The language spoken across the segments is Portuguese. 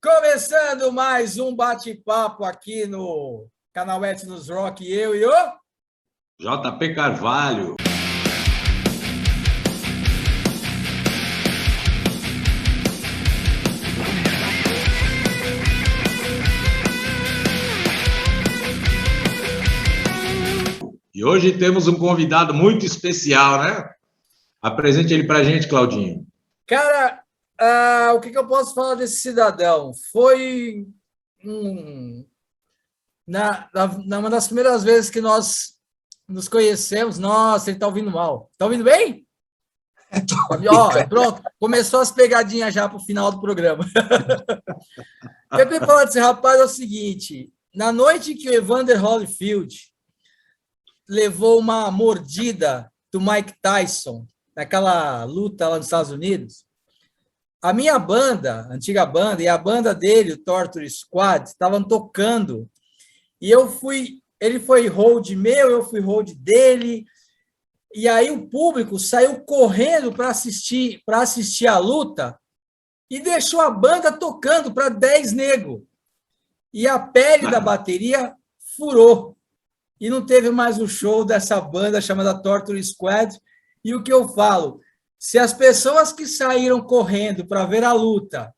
Começando mais um bate-papo aqui no canal Etnos Rock, eu e o JP Carvalho. E hoje temos um convidado muito especial, né? Apresente ele para a gente, Claudinho. Cara, o que eu posso falar desse cidadão? Foi uma das primeiras vezes que nós nos conhecemos. Nossa, ele está ouvindo mal. Está ouvindo bem? Pronto, começou as pegadinhas já para o final do programa. O que eu tenho que falar desse rapaz é o seguinte: na noite que o Evander Holyfield levou uma mordida do Mike Tyson, naquela luta lá nos Estados Unidos, a minha banda, a antiga banda, e a banda dele, o Torture Squad, estavam tocando. E ele foi hold meu, eu fui hold dele. E aí o público saiu correndo para assistir a luta e deixou a banda tocando para 10 negros. E a pele da bateria furou. E não teve mais o show dessa banda chamada Torture Squad. E o que eu falo, se as pessoas que saíram correndo para ver a luta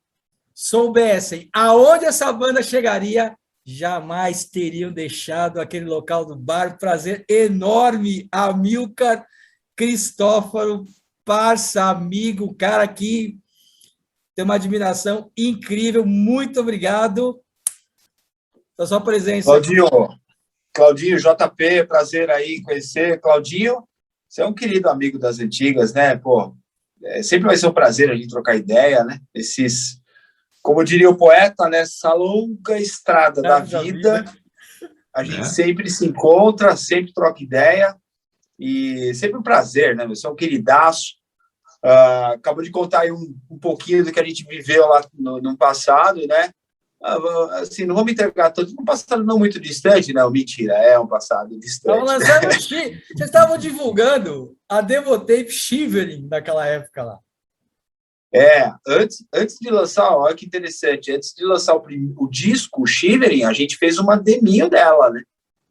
soubessem aonde essa banda chegaria, jamais teriam deixado aquele local do bar. Prazer enorme, Amilcar Cristófaro, parça, amigo, cara que tem uma admiração incrível. Muito obrigado pela sua presença. Claudinho, JP, prazer aí conhecer. Claudinho, você é um querido amigo das antigas, né? Pô, sempre vai ser um prazer a gente trocar ideia, né? Como diria o poeta, né? Essa longa estrada da vida, a gente sempre se encontra, sempre troca ideia e sempre um prazer, né? Você é um queridaço. Acabou de contar aí um pouquinho do que a gente viveu lá no passado, né? Assim, não vou me entregar tanto, um passado não muito distante, não, mentira, é um passado distante. Vocês estavam divulgando a Devotape Shivering naquela época lá. Antes de lançar, olha que interessante, antes de lançar o disco, o Shivering, a gente fez uma deminho dela, né?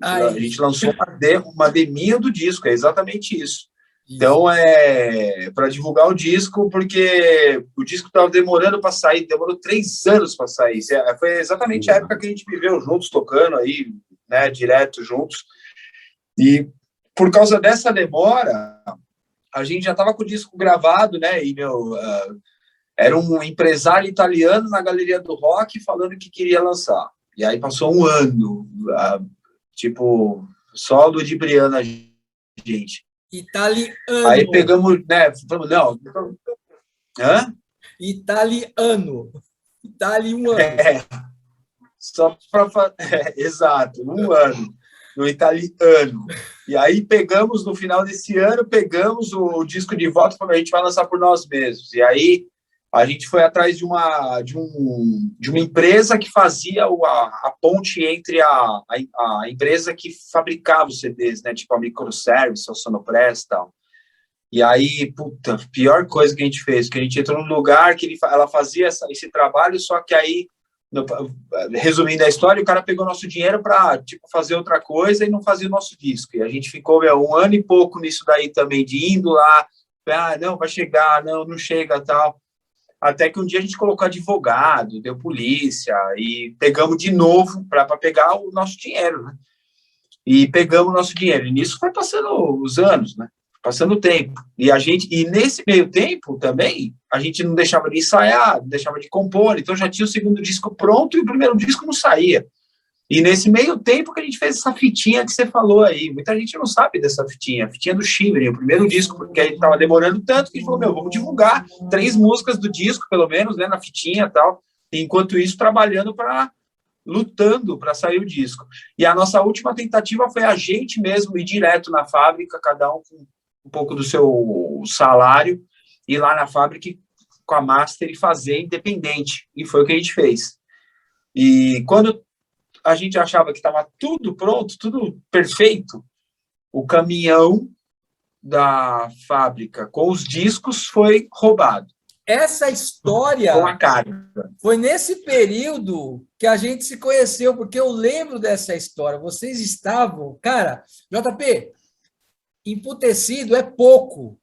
A gente lançou uma deminho do disco, é exatamente isso. Então, para divulgar o disco, porque o disco estava demorando para sair, demorou 3 anos para sair. Foi exatamente a época que a gente viveu juntos, tocando aí, né, direto juntos. E por causa dessa demora, a gente já estava com o disco gravado, né? E era um empresário italiano na Galeria do Rock falando que queria lançar. E aí passou um ano, só ludibriando a gente. Italiano. Aí pegamos, né? Falamos, não. Hã? Italiano. Só para. Exato, um ano. No italiano. E aí pegamos, no final desse ano, pegamos o disco de volta e falamos, a gente vai lançar por nós mesmos. E aí a gente foi atrás de uma empresa que fazia a ponte entre a empresa que fabricava os CDs, né? Tipo a Microservice, a Sonopress e tal. E aí, pior coisa que a gente fez, que a gente entrou num lugar que ela fazia esse trabalho, só que aí, resumindo a história, o cara pegou nosso dinheiro para fazer outra coisa e não fazia o nosso disco. E a gente ficou 1 ano e pouco nisso daí também, de indo lá, não, vai chegar, não chega, tal. Até que um dia a gente colocou advogado, deu polícia, e pegamos de novo para pegar o nosso dinheiro, né? E pegamos o nosso dinheiro. E nisso foi passando os anos, né? Passando o tempo. E nesse meio tempo também, a gente não deixava de ensaiar, não deixava de compor. Então já tinha o segundo disco pronto e o primeiro disco não saía. E nesse meio tempo que a gente fez essa fitinha que você falou aí. Muita gente não sabe dessa fitinha. A fitinha do Shivering, o primeiro disco, porque aí estava demorando tanto que a gente falou, vamos divulgar 3 músicas do disco, pelo menos, né, na fitinha e tal. E, enquanto isso, lutando para sair o disco. E a nossa última tentativa foi a gente mesmo ir direto na fábrica, cada um com um pouco do seu salário, ir lá na fábrica com a master e fazer independente. E foi o que a gente fez. E quando a gente achava que estava tudo pronto, tudo perfeito, o caminhão da fábrica com os discos foi roubado. essa história Com a cara. foi nesse período que a gente se conheceu, porque eu lembro dessa história. Vocês estavam, cara, JP, emputecido é pouco.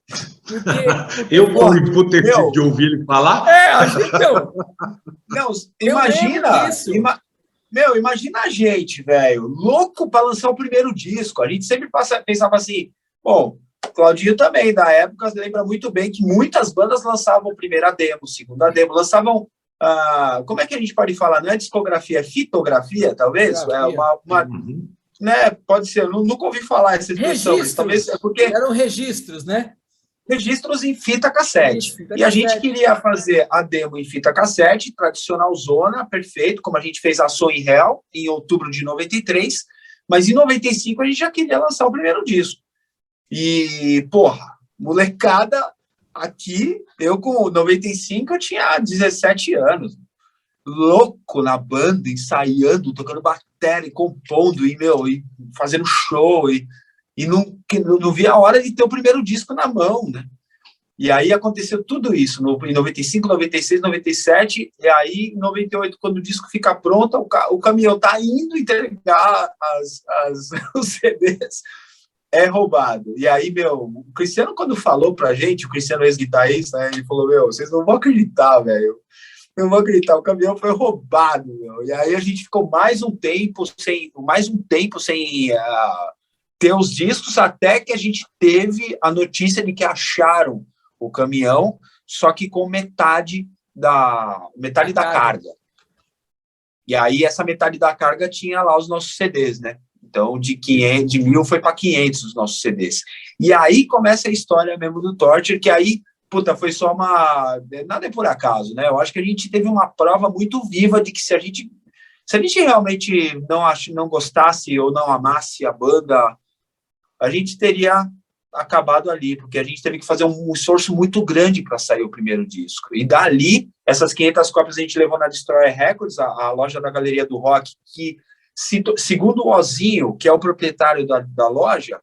Porque Eu estou emputecido de ouvir ele falar? então. Não, imagina. Imagina a gente, velho, louco para lançar o primeiro disco. A gente sempre pensava assim, bom, Claudinho também, da época, lembra muito bem que muitas bandas lançavam primeira demo, segunda demo, lançavam, como é que a gente pode falar? Não é discografia, é fitografia, talvez? Né, pode ser, eu nunca ouvi falar essa expressão, mas talvez é porque... Eram registros, né? Registros em fita cassete. E a gente queria fazer a demo em fita cassete, tradicional zona, perfeito, como a gente fez a So in Hell em outubro de 93, mas em 95 a gente já queria lançar o primeiro disco. E, porra, molecada aqui, eu com 95 eu tinha 17 anos, louco na banda, ensaiando, tocando bateria, compondo, e fazendo show, e não via a hora de ter o primeiro disco na mão, né? E aí aconteceu tudo isso, em 95, 96, 97, e aí em 98, quando o disco fica pronto, o caminhão tá indo entregar os CDs, é roubado. E aí, o Cristiano, quando falou pra gente, o Cristiano ex-guitarrista, ele falou, vocês não vão acreditar, velho. Não vou acreditar, o caminhão foi roubado, E aí a gente ficou mais um tempo sem ter os discos, até que a gente teve a notícia de que acharam o caminhão, só que com metade da carga. E aí essa metade da carga tinha lá os nossos CDs, né? Então de 1.000 foi para 500 os nossos CDs. E aí começa a história mesmo do Torture, que aí, foi só nada é por acaso, né? Eu acho que a gente teve uma prova muito viva de que se a gente realmente não gostasse ou não amasse a banda, a gente teria acabado ali, porque a gente teve que fazer um esforço muito grande para sair o primeiro disco. E dali, essas 500 cópias a gente levou na Destroyer Records, a loja da Galeria do Rock, que, segundo o Ozinho, que é o proprietário da loja,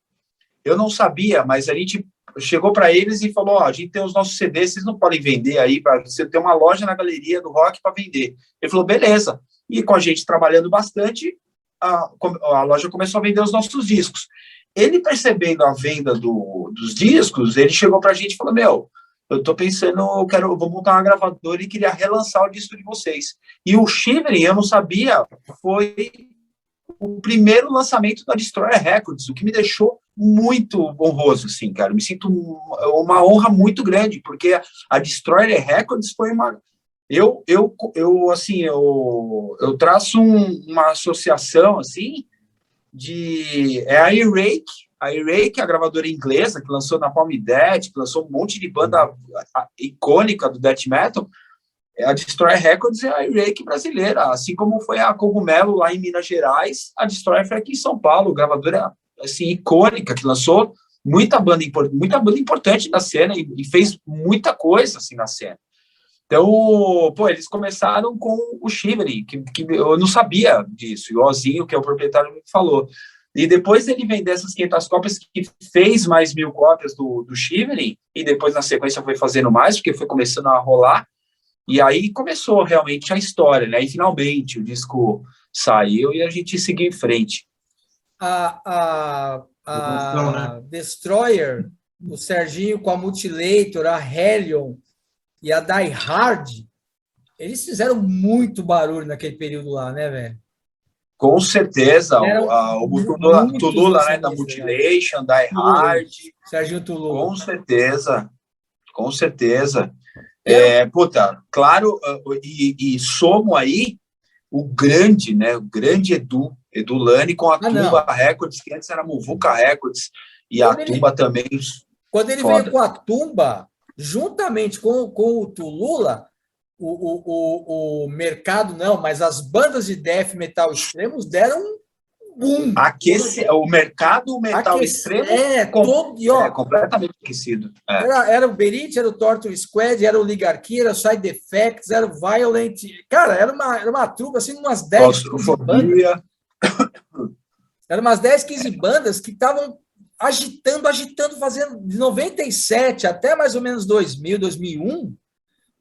eu não sabia, mas a gente chegou para eles e falou, a gente tem os nossos CDs, vocês não podem vender aí, para você ter uma loja na Galeria do Rock para vender. Ele falou, beleza. E com a gente trabalhando bastante, a loja começou a vender os nossos discos. Ele, percebendo a venda dos discos, ele chegou para a gente e falou, eu estou pensando, vou montar uma gravadora e queria relançar o disco de vocês. E o Shivering, eu não sabia, foi o primeiro lançamento da Destroyer Records, o que me deixou muito honroso, assim, cara. Me sinto uma honra muito grande, porque a Destroyer Records foi uma... Eu traço uma associação, assim, a E-Rake, a gravadora inglesa, que lançou Napalm Death, que lançou um monte de banda icônica do death metal. A Destroyer Records é a E-Rake brasileira, assim como foi a Cogumelo lá em Minas Gerais, a Destroyer foi aqui em São Paulo, gravadora assim, icônica, que lançou muita banda importante na cena e fez muita coisa assim, na cena. Então, eles começaram com o Shivering, que eu não sabia disso, e o Ozinho, que é o proprietário, me falou. E depois ele vender essas 500 cópias, que fez mais 1.000 cópias do Shivering, e depois, na sequência, foi fazendo mais, porque foi começando a rolar, e aí começou realmente a história, né? E finalmente o disco saiu e a gente seguiu em frente. A Destroyer, o Serginho com a Mutilator, a Hellion e a Die Hard, eles fizeram muito barulho naquele período lá, né, velho? Com certeza. O Tulula, né, da Mutilation, Die Hard. Serginho Tulula. Com certeza. Claro, e somo aí o grande, né, o grande Edu Lani com a Tumba Records, que antes era Muvuca Records, e Tumba também. Quando ele veio com a Tumba, juntamente com o Tulula, o mercado não, mas as bandas de death metal extremos deram um boom. O mercado metal extremo completamente aquecido. Era o Berit, era o Torture Squad, era o Ligarquia, era o Side Effects, era o Violent. Cara, era uma trupa, assim, umas 10, 15 bandas. Eram umas 10, 15 bandas que estavam agitando, fazendo de 97 até mais ou menos 2000, 2001,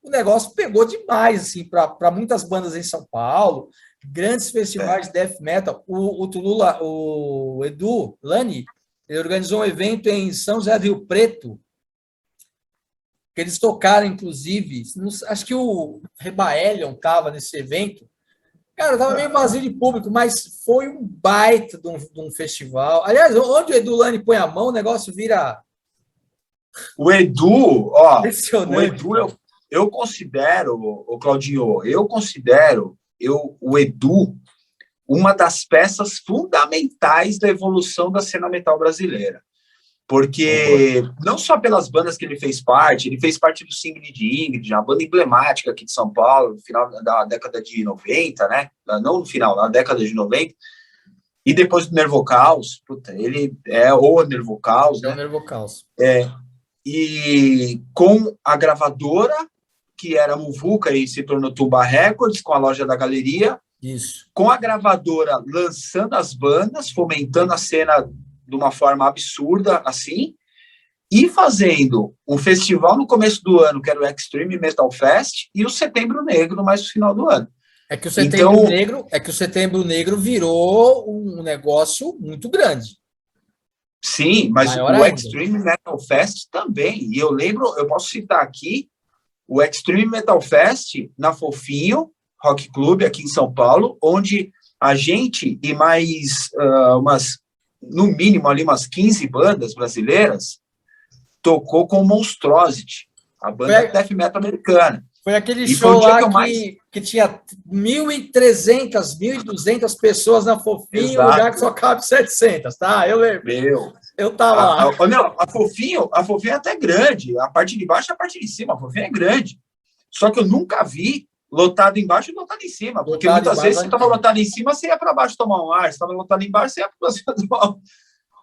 o negócio pegou demais, assim, para muitas bandas em São Paulo, grandes festivais de death metal. O Tulula, o Edu Lani, ele organizou um evento em São José do Rio Preto, que eles tocaram, inclusive, acho que o Rebaelion estava nesse evento. Cara, estava meio vazio de público, mas foi um baita de um festival. Aliás, onde o Edu Lani põe a mão, o negócio vira... O Edu, ó, impressionante. O Edu, eu considero, o Claudinho, o Edu uma das peças fundamentais da evolução da cena metal brasileira. Porque não só pelas bandas que ele fez parte do Sigrid Ingrid, uma banda emblemática aqui de São Paulo, no final da década de 90, né? Não no final, na década de 90. E depois do Nervocaus, ele é o Nervocaus, né? É o Nervocaus. E com a gravadora, que era Muvuca e se tornou Tumba Records, com a loja da Galeria. Isso. Com a gravadora lançando as bandas, fomentando a cena de uma forma absurda, assim, e fazendo um festival no começo do ano, que era o Extreme Metal Fest, e o Setembro Negro mais no final do ano. É que o Setembro Negro virou um negócio muito grande. Sim, mas maior o ainda. Extreme Metal Fest também. E eu lembro, eu posso citar aqui, o Extreme Metal Fest na Fofinho Rock Club, aqui em São Paulo, onde a gente e mais no mínimo ali umas 15 bandas brasileiras tocou com Monstrosity, a banda death metal americana. Foi aquele show lá que tinha 1.300, 1.200 pessoas na Fofinho, um lugar que só cabe 700, tá? Eu lembro. Eu tava lá. Não, a Fofinho é até grande, a parte de baixo e a parte de cima, a Fofinho é grande. Só que eu nunca vi lotado embaixo e lotado em cima, porque muitas vezes você estava lotado em cima, você ia para baixo tomar um ar, você estava lotado embaixo, você ia para cima tomar um...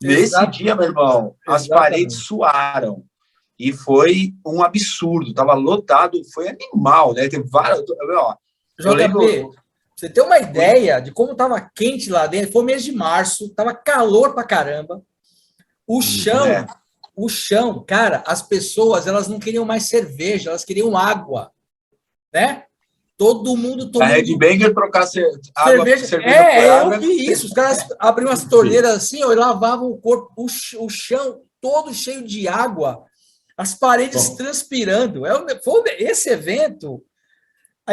Nesse dia, meu irmão, as paredes suaram. E foi um absurdo. Estava lotado, foi animal, né? Teve vários... JP, você ter uma ideia de como estava quente lá dentro, foi mês de março, estava calor pra caramba. O chão, cara, as pessoas, elas não queriam mais cerveja, elas queriam água, né? Todo mundo tomando... A Red Banger trocar cerveja por água. Eu vi isso. Os caras abriam as torneiras assim, e lavavam o corpo, o chão todo cheio de água, as paredes transpirando. Esse evento,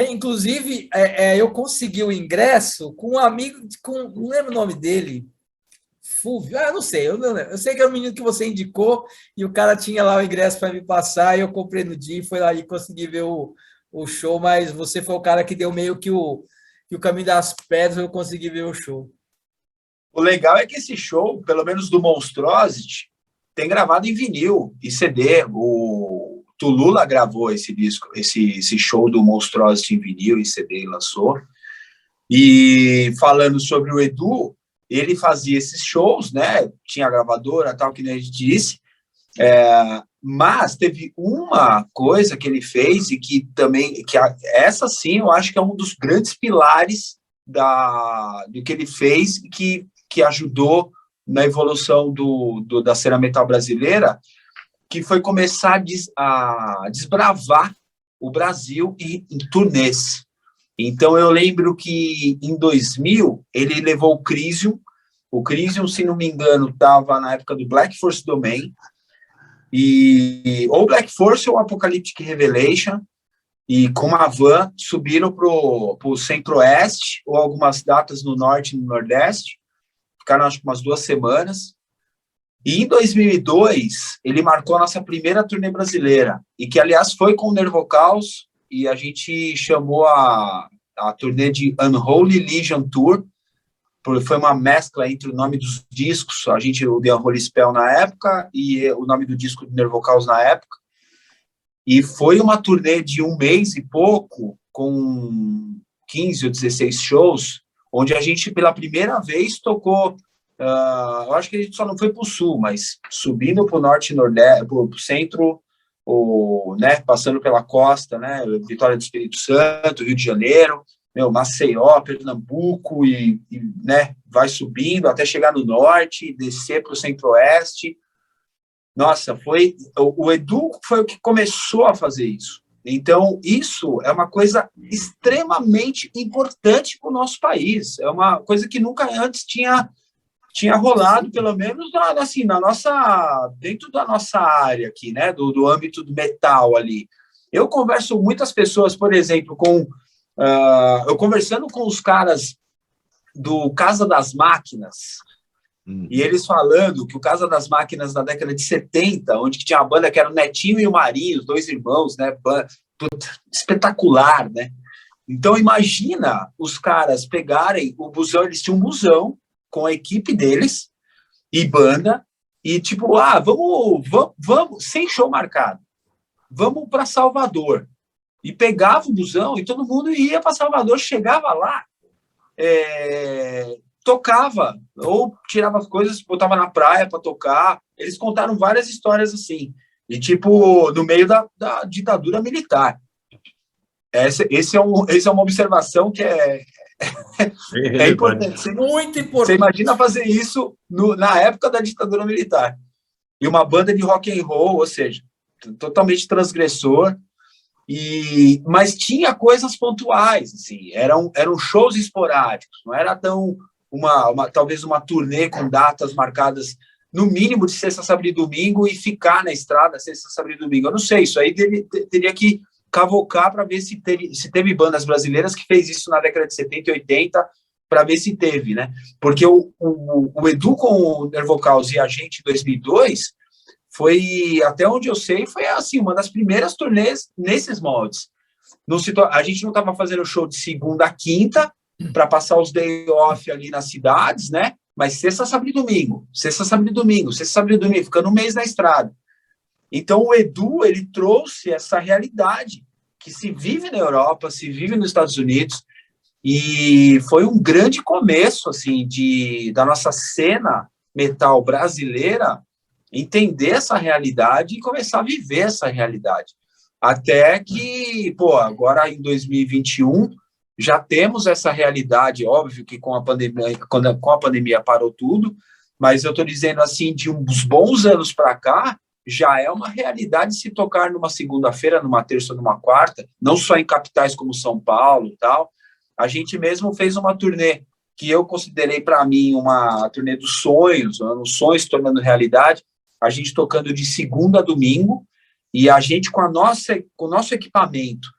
inclusive, eu consegui o ingresso com um amigo, não lembro o nome dele, Fulvio, não sei, eu sei que era o menino que você indicou, e o cara tinha lá o ingresso para me passar, e eu comprei no dia, foi lá e consegui ver o show, mas você foi o cara que deu meio que o caminho das pedras, eu consegui ver o show. O legal é que esse show, pelo menos do Monstrosity, tem gravado em vinil e CD. O Tulula gravou esse disco, esse show do Monstrosity em vinil e CD e lançou. E falando sobre o Edu, ele fazia esses shows, né? Tinha a gravadora, tal, que nem a gente disse. Mas teve uma coisa que ele fez e que também, essa sim, eu acho que é um dos grandes pilares do que ele fez e que ajudou na evolução da cena metal brasileira, que foi começar a desbravar o Brasil em turnês. Então, eu lembro que em 2000, ele levou o Crisium. O Crisium, se não me engano, estava na época do Black Force Domain, ou Black Force ou Apocalyptic Revelation, e com uma van subiram para o Centro-Oeste, ou algumas datas no Norte e no Nordeste, ficaram acho que umas 2 semanas, e em 2002 ele marcou a nossa primeira turnê brasileira, e que aliás foi com o Nervocaus, e a gente chamou a turnê de Unholy Legion Tour, foi uma mescla entre o nome dos discos, o The Unholy Spell na época, e o nome do disco do Nervocaus na época, e foi uma turnê de 1 mês e pouco, com 15 ou 16 shows, onde a gente, pela primeira vez, tocou, eu acho que a gente só não foi para o sul, mas subindo para o norte e nordeste, para o centro, né, passando pela costa, né, Vitória do Espírito Santo, Rio de Janeiro, Maceió, Pernambuco, né, vai subindo até chegar no norte, descer para o centro-oeste. Nossa, o Edu foi o que começou a fazer isso. Então, isso é uma coisa extremamente importante para o nosso país. É uma coisa que nunca antes tinha rolado, pelo menos assim, dentro da nossa área aqui, né, do âmbito do metal ali. Eu converso com muitas pessoas, por exemplo, eu conversando com os caras do Casa das Máquinas, e eles falando que o Casa das Máquinas na década de 70, onde tinha a banda que era o Netinho e o Marinho, os dois irmãos, né, espetacular, né? Então, imagina os caras pegarem o busão, eles tinham um busão com a equipe deles e banda, e tipo, vamos, sem show marcado, vamos para Salvador. E pegava o busão e todo mundo ia para Salvador, chegava lá, tocava, ou tirava as coisas, botava na praia para tocar. Eles contaram várias histórias assim, e tipo, no meio da ditadura militar. Esse é uma observação que é importante. Muito importante. Você imagina fazer isso na época da ditadura militar. E uma banda de rock and roll, ou seja, totalmente transgressor, mas tinha coisas pontuais, assim, eram shows esporádicos, não era tão talvez uma turnê com datas marcadas no mínimo de sexta, sábado e domingo e ficar na estrada sexta, sábado e domingo. Eu não sei, isso aí teria que cavocar para ver se teve bandas brasileiras que fez isso na década de 70 e 80, para ver se teve, né? Porque o Edu com o Nervocaus e a gente em 2002 foi, até onde eu sei, foi assim, uma das primeiras turnês nesses moldes. A gente não estava fazendo show de segunda a quinta para passar os day off ali nas cidades, né? Mas sexta, sábado e domingo, ficando um mês na estrada. Então, o Edu, ele trouxe essa realidade que se vive na Europa, se vive nos Estados Unidos, e foi um grande começo, assim, da nossa cena metal brasileira entender essa realidade e começar a viver essa realidade. Até que, agora em 2021, já temos essa realidade, óbvio que com a pandemia parou tudo, mas eu estou dizendo assim, de uns bons anos para cá, já é uma realidade se tocar numa segunda-feira, numa terça, numa quarta, não só em capitais como São Paulo e tal. A gente mesmo fez uma turnê que eu considerei para mim uma turnê dos sonhos, um sonho se tornando realidade, a gente tocando de segunda a domingo, e a gente com o nosso equipamento,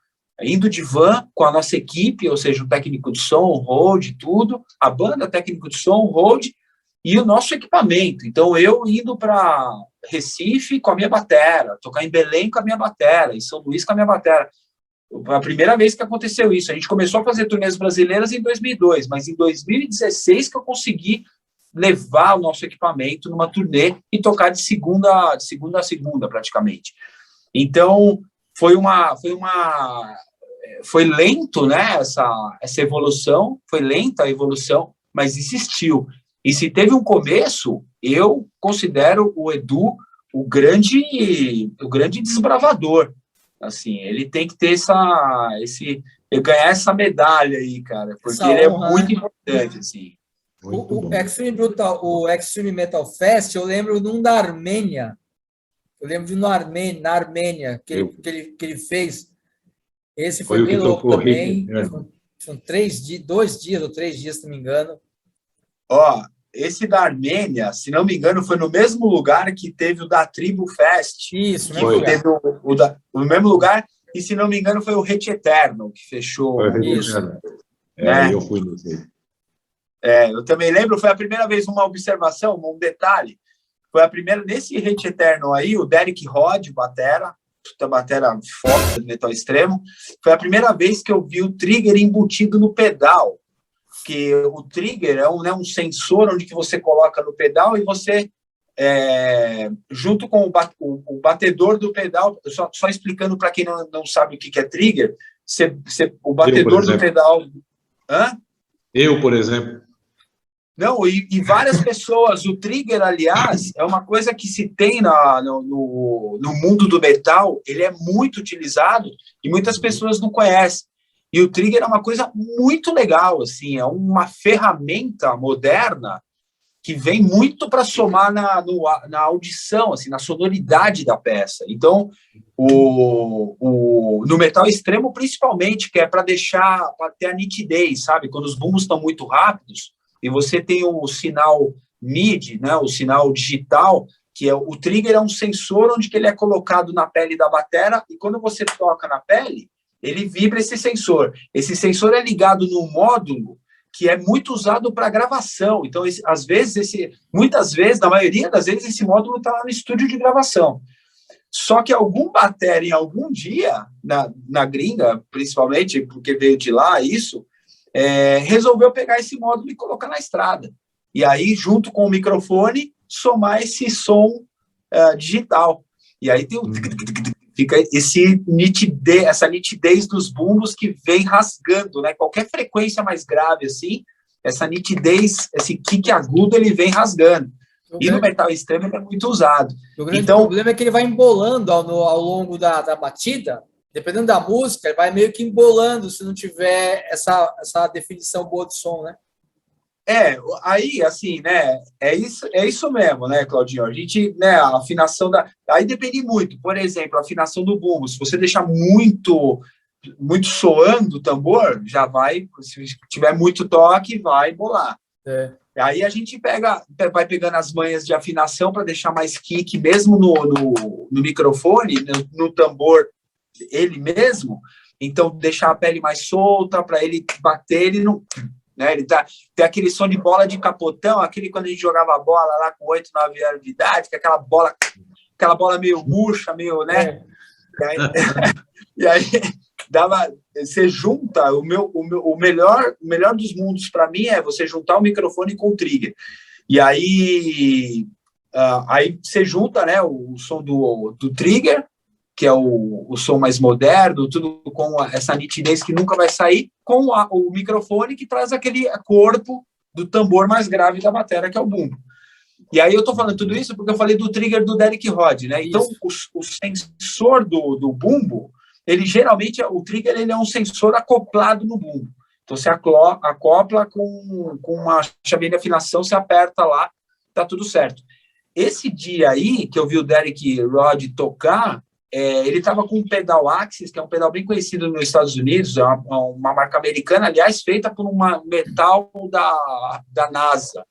indo de van com a nossa equipe, ou seja, o técnico de som, o road, tudo, a banda, técnico de som, o road, e o nosso equipamento. Então, eu indo para Recife com a minha batera, tocar em Belém com a minha batera, em São Luís com a minha batera. A primeira vez que aconteceu isso, a gente começou a fazer turnês brasileiras em 2002, mas em 2016 que eu consegui levar o nosso equipamento numa turnê e tocar de segunda a segunda, praticamente. Então, foi lento, né, essa evolução, foi lenta a evolução, mas existiu. E se teve um começo, eu considero o Edu o grande desbravador. Assim, ele tem que ter ganhar essa medalha aí, cara, porque ele é muito importante, assim. O Extreme Metal Fest, eu lembro de um da Armênia. Eu lembro de um na Armênia, que ele fez. Esse foi bem louco também. São 2 dias ou 3 dias, se não me engano. Esse da Armênia, se não me engano, foi no mesmo lugar que teve o da Tribo Fest. Isso, que teve o mesmo lugar, e se não me engano, foi o Hate Eterno que fechou. Isso. Eu fui nesse. Eu também lembro, foi a primeira vez, uma observação, um detalhe. Foi a primeira, nesse Hate Eterno aí, o Derek Rod, batera foda do metal extremo, foi a primeira vez que eu vi o trigger embutido no pedal. Que o trigger é um sensor onde que você coloca no pedal e você, junto com o batedor do pedal, só explicando para quem não sabe o que é trigger, o batedor do pedal... Eu, por exemplo. Não, e várias pessoas, o trigger, aliás, é uma coisa que se tem no mundo do metal, ele é muito utilizado e muitas pessoas não conhecem. E o trigger é uma coisa muito legal, assim, é uma ferramenta moderna que vem muito para somar na audição, assim, na sonoridade da peça. Então, no metal extremo, principalmente, que é para ter a nitidez, sabe? Quando os bumbos estão muito rápidos e você tem o sinal MIDI, né, o sinal digital, que é o trigger é um sensor onde que ele é colocado na pele da batera e quando você toca na pele, ele vibra esse sensor. Esse sensor é ligado num módulo que é muito usado para gravação. Então, muitas vezes, na maioria das vezes, esse módulo está lá no estúdio de gravação. Só que algum batera, em algum dia, na gringa, principalmente, porque veio de lá isso, resolveu pegar esse módulo e colocar na estrada. E aí, junto com o microfone, somar esse som digital. E aí tem fica essa nitidez dos bumbos que vem rasgando, né? Qualquer frequência mais grave, assim, essa nitidez, esse kick agudo, ele vem rasgando. E no metal extremo ele é muito usado. O grande problema é que ele vai embolando ao longo da batida, dependendo da música, ele vai meio que embolando se não tiver essa definição boa de som, né? Aí, assim, né, é isso mesmo, né, Claudinho? A gente, né, a afinação aí depende muito. Por exemplo, a afinação do bumbo. Se você deixar muito soando o tambor, já vai, se tiver muito toque, vai bolar. Aí a gente vai pegando as manhas de afinação para deixar mais kick, mesmo no microfone, no tambor, ele mesmo. Então, deixar a pele mais solta, para ele bater, ele não... Né? Ele tem aquele som de bola de capotão, aquele quando a gente jogava bola lá com 8, 9 anos de idade, que é aquela bola meio murcha, meio, né? E aí você junta o melhor dos mundos para mim é você juntar o microfone com o trigger. E aí você junta, né, o som do trigger, que é o som mais moderno, tudo com essa nitidez que nunca vai sair, com o microfone que traz aquele corpo do tambor mais grave da bateria, que é o bumbo. E aí eu estou falando tudo isso porque eu falei do trigger do Derek Rod, né? Então, o sensor do bumbo, ele geralmente, o trigger ele é um sensor acoplado no bumbo. Então, você acopla com uma chavinha de afinação, você aperta lá, tá tudo certo. Esse dia aí, que eu vi o Derek Rod tocar, ele estava com um pedal Axis, que é um pedal bem conhecido nos Estados Unidos, é uma marca americana, aliás, feita por um metal da NASA,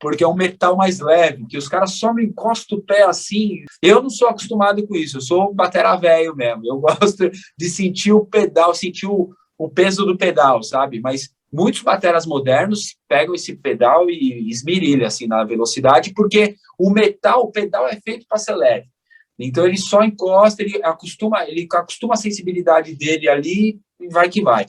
porque é um metal mais leve, que os caras só me encostam o pé assim. Eu não sou acostumado com isso, eu sou um batera velho mesmo, eu gosto de sentir o pedal, sentir o peso do pedal, sabe? Mas muitos bateras modernos pegam esse pedal e esmirilham assim, na velocidade, porque o pedal é feito para ser leve. Então, ele só encosta, ele acostuma a sensibilidade dele ali e vai que vai.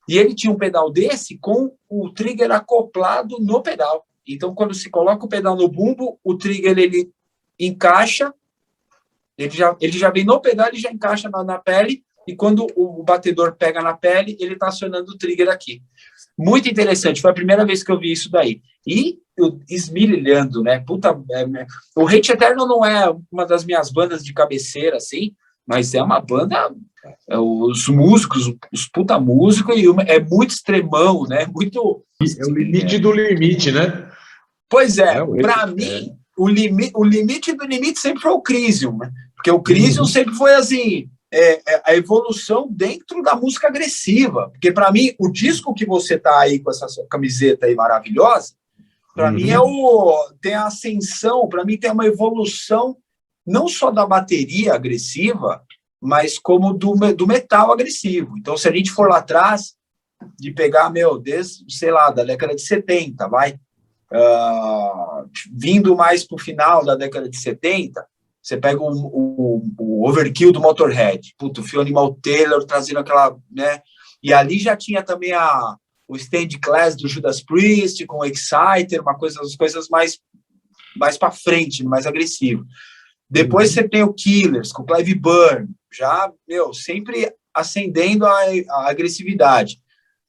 E ele tinha um pedal desse com o trigger acoplado no pedal. Então, quando se coloca o pedal no bumbo, o trigger, ele encaixa, ele já vem no pedal, ele já encaixa na pele, e quando o batedor pega na pele, ele está acionando o trigger aqui. Muito interessante, foi a primeira vez que eu vi isso daí. E esmirilhando, né? O Hate Eterno não é uma das minhas bandas de cabeceira, assim, mas é uma banda, os músicos, os puta músicos, e é muito extremão, né? Muito... É o limite do limite, né? Pois para mim, o limite do limite sempre foi o Crisium, né? Porque o Crisium sempre foi assim... a evolução dentro da música agressiva, porque para mim o disco que você tá aí com essa sua camiseta aí maravilhosa, para mim tem a ascensão, para mim tem uma evolução não só da bateria agressiva, mas como do metal agressivo. Então, se a gente for lá atrás de pegar, desde, sei lá, da década de 70, vindo mais para o final da década de 70, você pega o Overkill do Motorhead, o Phil Animal Taylor trazendo aquela, né? E ali já tinha também o Stand Class do Judas Priest, com o Exciter, as coisas mais para frente, mais agressivo. Depois você tem o Killers, com o Clive Burr, já, sempre ascendendo a agressividade.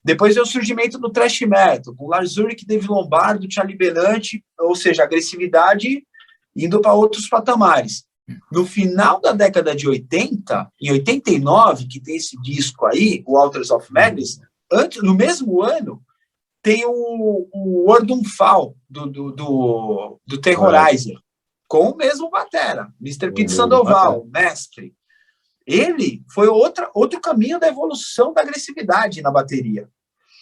Depois vem o surgimento do thrash metal, com Lars Ulrich, Dave Lombardo, Charlie Bellante, ou seja, agressividade indo para outros patamares. no final da década de 80, em 89, que tem esse disco aí, o Altars of Madness, no mesmo ano, tem o Word Fall do Terrorizer, com o mesmo batera, Mr. Pete Sandoval, mestre. Ele foi outro caminho da evolução da agressividade na bateria.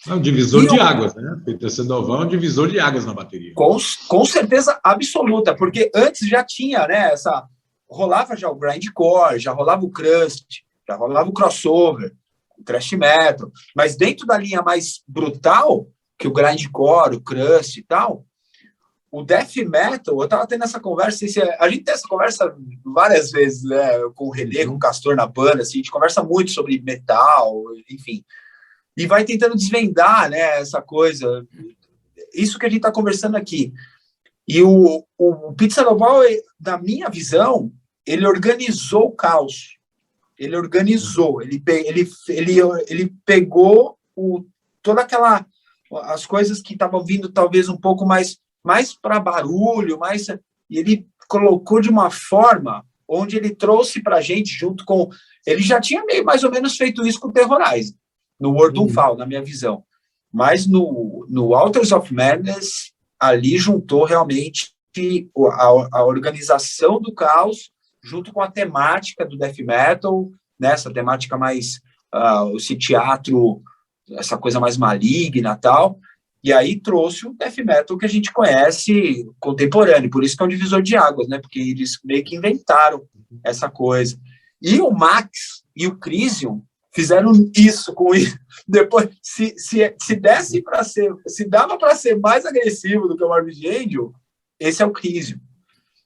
É um divisor de águas, né? Peter Sandoval é um divisor de águas na bateria. Com certeza absoluta, porque antes já tinha, né, rolava já o grindcore, já rolava o crust, já rolava o crossover, o thrash metal, mas dentro da linha mais brutal, que o grindcore, o crust e tal, o death metal, eu tava tendo essa conversa, a gente tem essa conversa várias vezes, né, com o René, com o Castor na banda, assim, a gente conversa muito sobre metal, enfim, e vai tentando desvendar, né, essa coisa, isso que a gente está conversando aqui. E o Pete Sandoval, na minha visão, ele organizou o caos. Ele organizou, ele pegou toda as coisas que estavam vindo talvez um pouco mais para barulho, e ele colocou de uma forma onde ele trouxe para a gente, junto com... Ele já tinha mais ou menos feito isso com o Terrorizer, no Word Fall, na minha visão. Mas no Altars of Madness, ali juntou realmente a organização do caos junto com a temática do death metal, né, essa temática mais, esse teatro, essa coisa mais maligna e tal, e aí trouxe o death metal que a gente conhece contemporâneo, por isso que é um divisor de águas, né, porque eles meio que inventaram essa coisa. E o Max e o Crisium fizeram isso com isso. Depois, se desse para ser, se dava para ser mais agressivo do que o Morbid Angel, esse é o Crisium.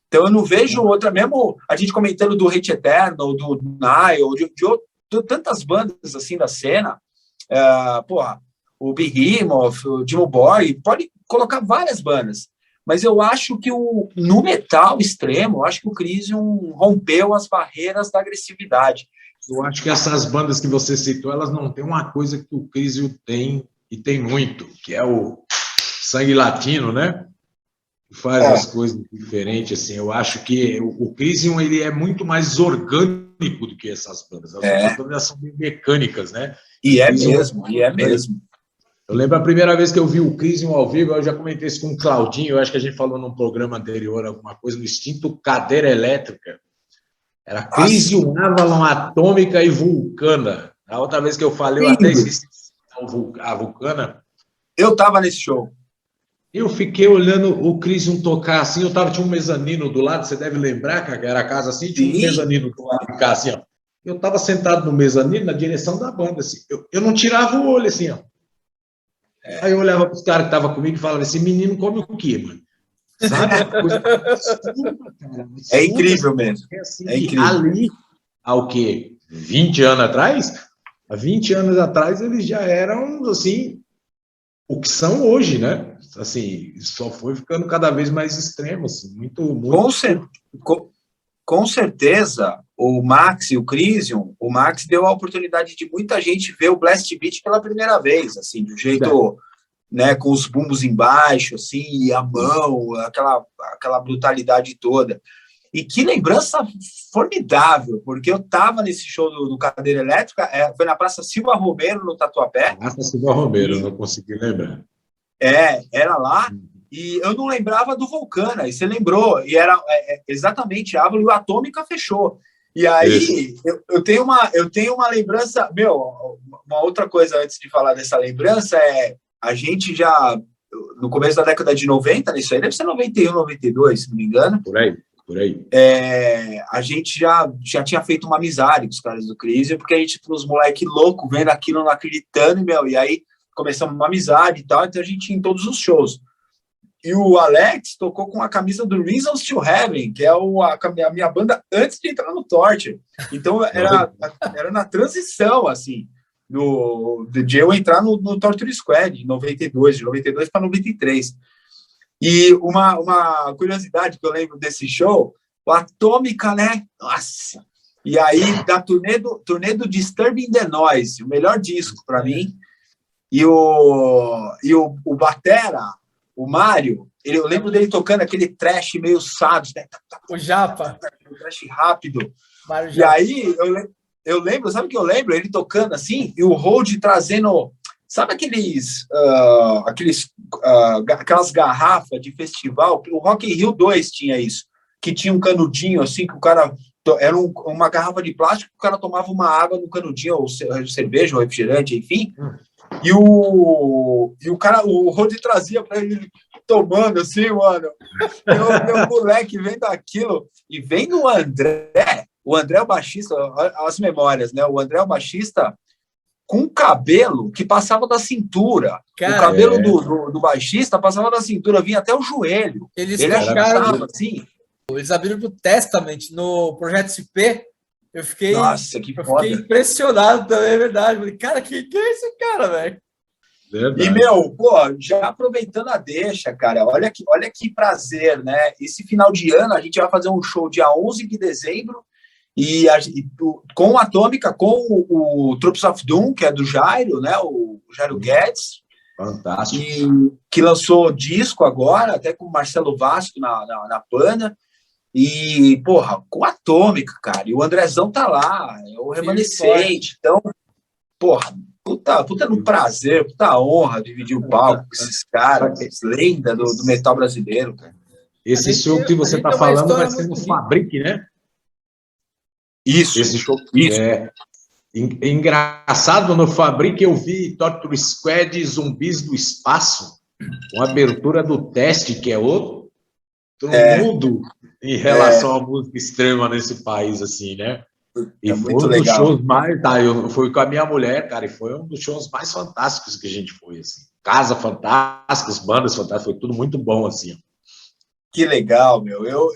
Então eu não vejo outra, mesmo a gente comentando do Hate Eternal, do Nile, de tantas bandas assim da cena, o Behemoth, o Dimmu Borgir, pode colocar várias bandas, mas eu acho que no metal extremo, eu acho que o Crisium rompeu as barreiras da agressividade. Eu acho que essas bandas que você citou, elas não têm uma coisa que o Crisium tem, e tem muito, que é o sangue latino, né? Faz as coisas diferentes, assim. Eu acho que o Crisium, ele é muito mais orgânico do que essas bandas. As outras bandas são bem mecânicas, né? E é mesmo. Eu lembro a primeira vez que eu vi o Crisium ao vivo, eu já comentei isso com o Claudinho, eu acho que a gente falou num programa anterior, alguma coisa, no Instinto Cadeira Elétrica. Era Crisium, Avalon, Atômica e Vulcana. A outra vez que eu falei, eu até esqueci a Vulcana. Eu estava nesse show. Eu fiquei olhando o Crisium tocar assim, tinha um mezanino do lado, você deve lembrar, que era a casa assim, tinha um mezanino do lado de cá, assim, ó. Eu estava sentado no mezanino, na direção da banda, assim. Eu não tirava o olho, assim, ó. Aí eu olhava para os caras que estavam comigo e falava, esse menino come o quê, mano? Sabe? Coisa absurda, cara. É incrível mesmo. Assim, é incrível. Ali, há o quê? 20 anos atrás? Há 20 anos atrás, eles já eram, assim, o que são hoje, né? Assim, só foi ficando cada vez mais extremo, assim, muito... Com certeza, o Max e o Crisium, o Max deu a oportunidade de muita gente ver o Blast Beat pela primeira vez, assim, de um jeito... né, com os bumbos embaixo, assim, a mão, aquela brutalidade toda. E que lembrança formidável, porque eu estava nesse show do Cadeira Elétrica, foi na Praça Silva Romero, no Tatuapé. Praça Silva Romero, não consegui lembrar. Era lá, e eu não lembrava do Vulcana, e você lembrou, e era exatamente, a Avalon e o Atômica fechou. E aí, eu tenho uma lembrança, uma outra coisa antes de falar dessa lembrança a gente já, no começo da década de 90, isso aí deve ser 91, 92, se não me engano. Por aí. A gente já tinha feito uma amizade com os caras do Crisium, porque a gente tinha uns moleque louco vendo aquilo, não acreditando, e aí começamos uma amizade e tal, então a gente ia em todos os shows. E o Alex tocou com a camisa do Reasons to Heaven, que é a minha banda antes de entrar no Torture. Então era na transição, assim, de eu entrar no Torture Squad, de 92 para 93. E uma curiosidade que eu lembro desse show, o Atômica, né? Nossa! E aí, da turnê do Disturbing the Noise, o melhor disco para mim, e o batera, o Mário, eu lembro dele tocando aquele trash meio sábio, né? O Japa. Um trash rápido. Mário E Japa. aí, eu lembro, sabe o que eu lembro? Ele tocando assim, e o Hold trazendo, sabe aquelas garrafas de festival? O Rock in Rio 2 tinha isso, que tinha um canudinho assim, que o cara... Era uma garrafa de plástico, o cara tomava uma água no canudinho, ou cerveja, ou refrigerante, enfim. E o cara, o Rodi trazia para ele tomando assim, mano. Meu moleque vendo aquilo. E vem o André é o baixista, as memórias, né? O André é o baixista com cabelo que passava da cintura. Cara, o cabelo do baixista passava da cintura, vinha até o joelho. Ele tocaram assim. Eles abriram pro Testament no Projeto SP. Eu fiquei impressionado também, é verdade. Falei, cara, que é esse cara, velho? E, já aproveitando a deixa, cara, olha que prazer, né? Esse final de ano a gente vai fazer um show dia 11 de dezembro com a Atômica, com o Troops of Doom, que é do Jairo, né? O Jairo Guedes. Fantástico. Que lançou disco agora, até com o Marcelo Vasco na banda. E, com a Atômica, cara. E o Andrezão tá lá, é o remanescente. Então, puta no prazer, puta honra dividir o palco com esses caras, lenda do metal brasileiro, cara. Esse show que você tá falando vai ser no Fabric, né? Isso. Esse show. Isso. Engraçado, no Fabric eu vi Torture Squad Zumbis do Espaço, com abertura do Teste, que é outro mundo em relação à música extrema nesse país, assim, né? E foi um dos shows mais... eu fui com a minha mulher, cara, e foi um dos shows mais fantásticos que a gente foi, assim. Casa fantástica, bandas fantásticas, foi tudo muito bom, assim. Que legal, meu. Eu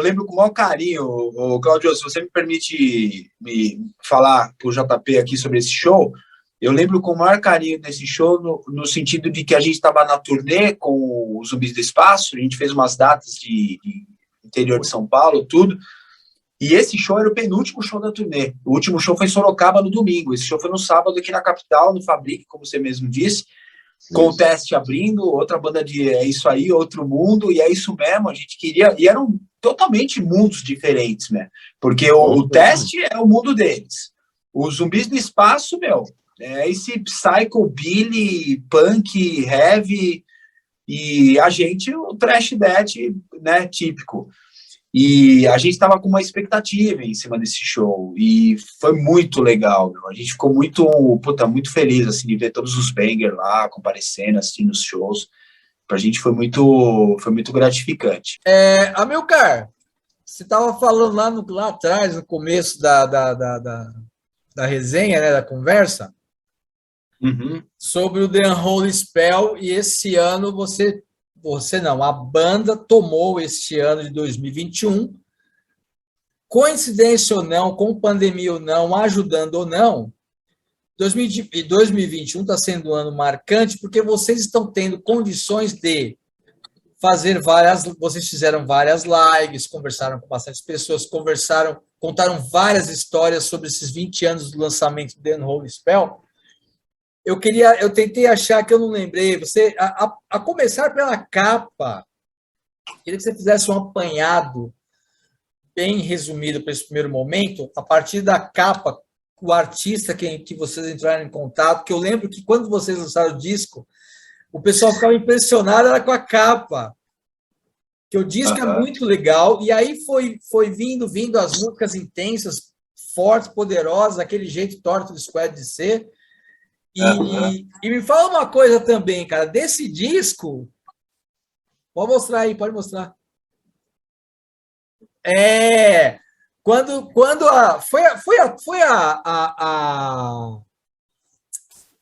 lembro com o maior carinho, Claudio, se você me permite me falar pro JP aqui sobre esse show, eu lembro com o maior carinho desse show no sentido de que a gente estava na turnê com os Zumbis do Espaço, a gente fez umas datas de interior de São Paulo, tudo, e esse show era o penúltimo show da turnê. O último show foi em Sorocaba no domingo, esse show foi no sábado aqui na capital, no Fabric, como você mesmo disse, com o Teste abrindo, outra banda de É Isso Aí, Outro Mundo, e é isso mesmo, a gente queria, e eram totalmente mundos diferentes, né? Porque o Teste é o mundo deles. Os Zumbis do Espaço, é esse psychobilly, punk, heavy, e a gente, o thrash death, né, típico. E a gente estava com uma expectativa em cima desse show, e foi muito legal, a gente ficou muito feliz, assim, de ver todos os bangers lá, comparecendo, assim, nos shows. Pra gente foi muito gratificante. Amilcar, você estava falando lá atrás, no começo da resenha, né, da conversa, sobre o The Unholy Spell, e esse ano a banda tomou este ano de 2021, coincidência ou não, com pandemia ou não, ajudando ou não, 2021 está sendo um ano marcante porque vocês estão tendo condições de fazer vocês fizeram várias lives, conversaram com bastante pessoas, contaram várias histórias sobre esses 20 anos do lançamento do The Unholy Spell. Eu tentei achar que eu não lembrei. A começar pela capa, queria que você fizesse um apanhado bem resumido para esse primeiro momento, a partir da capa, o artista que vocês entraram em contato, que eu lembro que quando vocês lançaram o disco, o pessoal ficava impressionado com a capa, que o disco é muito legal, e aí foi vindo as músicas intensas, fortes, poderosas, aquele jeito torto do Squad de ser. E me fala uma coisa também, cara, desse disco, pode mostrar aí, pode mostrar.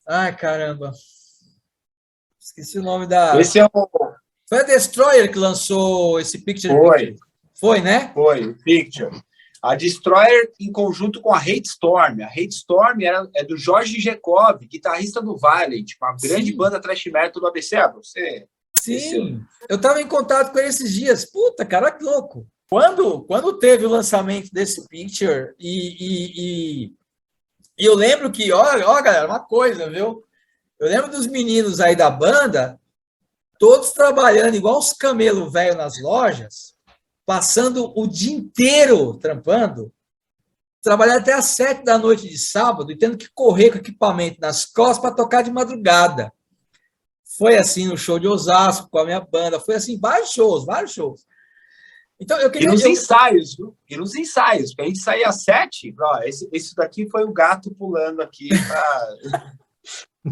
Ai, caramba. Esqueci o nome da... Esse é o... Foi a Destroyer que lançou esse Picture. Foi, né? Foi, o Picture. A Destroyer em conjunto com a Hate Storm. A Hate Storm é do Jorge Gekov, guitarrista do Violent, uma grande banda thrash metal do ABC. Você... Sim, eu estava em contato com ele esses dias. Puta, cara, que louco. Quando teve o lançamento desse Picture, e eu lembro que, ó, galera, uma coisa, viu? Eu lembro dos meninos aí da banda, todos trabalhando igual os camelos velhos nas lojas, passando o dia inteiro trampando, trabalhar até às 7 da noite de sábado e tendo que correr com equipamento nas costas para tocar de madrugada. Foi assim no show de Osasco, com a minha banda, foi assim, vários shows. Então, eu queria... E nos ensaios, viu? E nos ensaios, porque a gente saía às 7, ó, esse daqui foi o gato pulando aqui.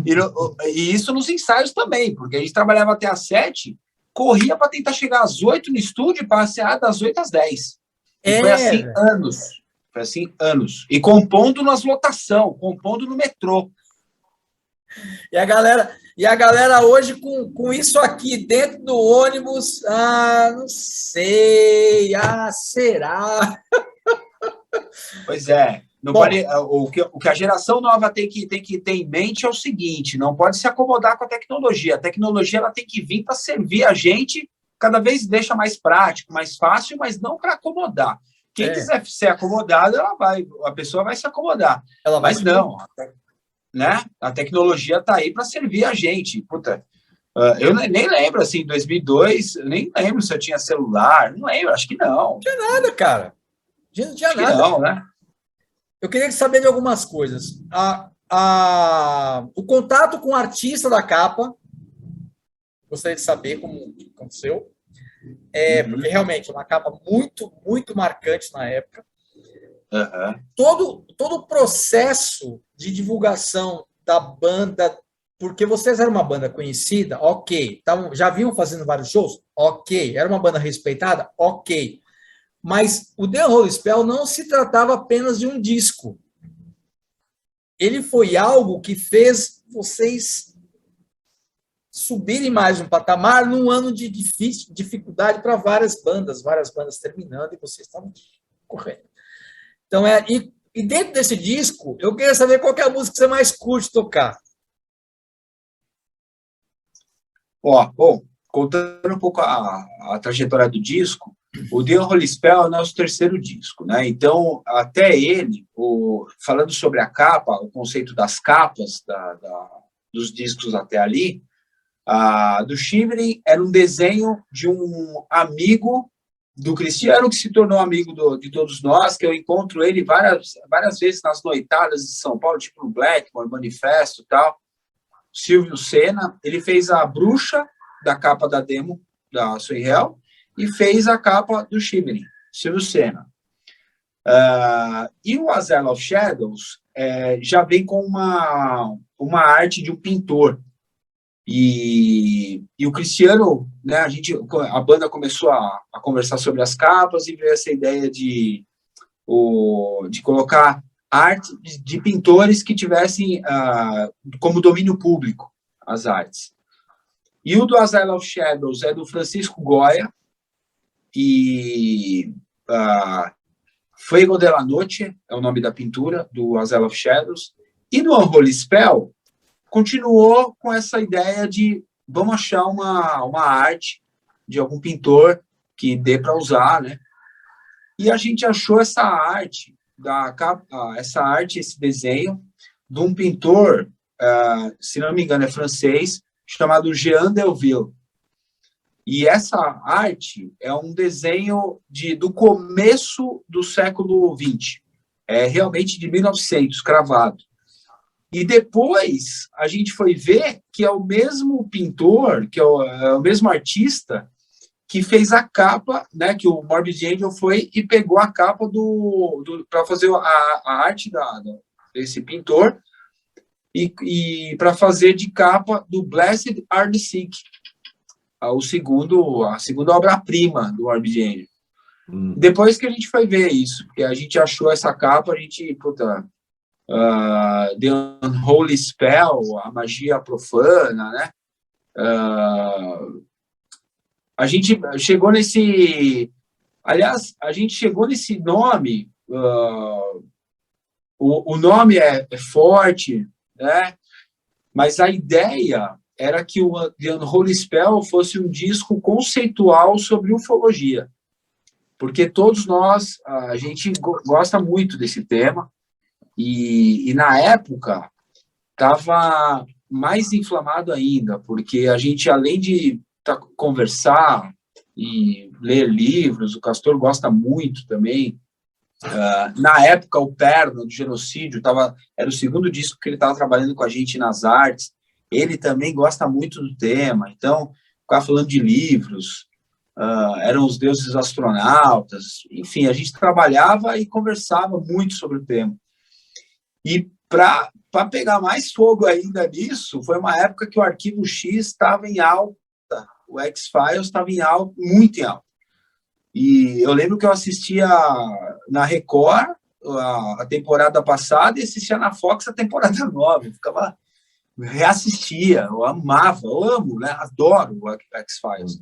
E isso nos ensaios também, porque a gente trabalhava até às 7, corria para tentar chegar às 8 no estúdio e passear das 8 às 10. E foi assim anos. Foi assim anos. E compondo nas lotação, compondo no metrô. E a galera hoje com isso aqui dentro do ônibus, não sei, será? Pois é. O que a geração nova tem que ter em mente é o seguinte: não pode se acomodar com a tecnologia. A tecnologia ela tem que vir para servir a gente, cada vez deixa mais prático, mais fácil, mas não para acomodar. Quem quiser ser acomodado, a pessoa vai se acomodar. Mas não, né? A tecnologia está aí para servir a gente. Puta, eu nem lembro, assim, em 2002, eu nem lembro se eu tinha celular, não lembro, acho que não. Não tinha nada, cara. Não tinha nada. Não, né? Eu queria saber de algumas coisas. O contato com o artista da capa, gostaria de saber como aconteceu. Porque realmente é uma capa muito, muito marcante na época. Uhum. Todo o processo de divulgação da banda, porque vocês eram uma banda conhecida, ok. Já vinham fazendo vários shows, ok. Era uma banda respeitada, ok. Mas o The Unholy Spell não se tratava apenas de um disco. Ele foi algo que fez vocês subirem mais um patamar num ano de dificuldade para várias bandas terminando e vocês estavam correndo. Então, e dentro desse disco, eu queria saber qual que é a música que você mais curte tocar. Bom, contando um pouco a trajetória do disco, o The Unholy Spell é o nosso terceiro disco, né? Então, até ele, falando sobre a capa, o conceito das capas dos discos até ali, do Shivering era um desenho de um amigo do Cristiano, que se tornou amigo de todos nós, que eu encontro ele várias vezes nas noitadas de São Paulo, tipo no Blackmore, Manifesto e tal. Silvio Senna, ele fez a bruxa da capa da demo da Swing Hell e fez a capa do Shivering, Silvio Senna. E o Azelle of Shadows já vem com uma arte de um pintor. E o Cristiano, né, a banda começou a conversar sobre as capas e veio essa ideia de colocar arte de pintores que tivessem como domínio público as artes. E o do Azelle of Shadows é do Francisco Goya e Fuego de la Noche é o nome da pintura do Azelle of Shadows. E do Unholy Spell continuou com essa ideia de vamos achar uma arte de algum pintor que dê para usar, né? E a gente achou essa arte, esse desenho de um pintor, se não me engano é francês, chamado Jean Delville. E essa arte é um desenho do começo do século XX, realmente de 1900, cravado. E depois a gente foi ver que é o mesmo pintor, que é o mesmo artista que fez a capa, né? Que o Morbid Angel foi e pegou a capa para fazer a arte desse pintor e para fazer de capa do Blessed Are the Sick, a segunda obra-prima do Morbid Angel. Depois que a gente foi ver isso, porque a gente achou essa capa, a gente, The Unholy Spell, a magia profana, né? A gente chegou nesse... Aliás, a gente chegou nesse nome, o nome é forte, né? Mas a ideia era que o The Unholy Spell fosse um disco conceitual sobre ufologia, porque todos nós, a gente gosta muito desse tema, e na época estava mais inflamado ainda, porque a gente, além de conversar e ler livros. O Castor gosta muito também. Na época, o Perna, do Genocídio, era o segundo disco que ele estava trabalhando com a gente nas artes. Ele também gosta muito do tema, então, ficava falando de livros, eram os deuses astronautas, enfim, a gente trabalhava e conversava muito sobre o tema. E para pegar mais fogo ainda nisso, foi uma época que o Arquivo X estava em alta, o X-Files estava em alta, muito em alta. E eu lembro que eu assistia na Record a temporada passada e assistia na Fox a temporada nova. Eu ficava, reassistia, eu amava, eu amo, né? Adoro o X-Files.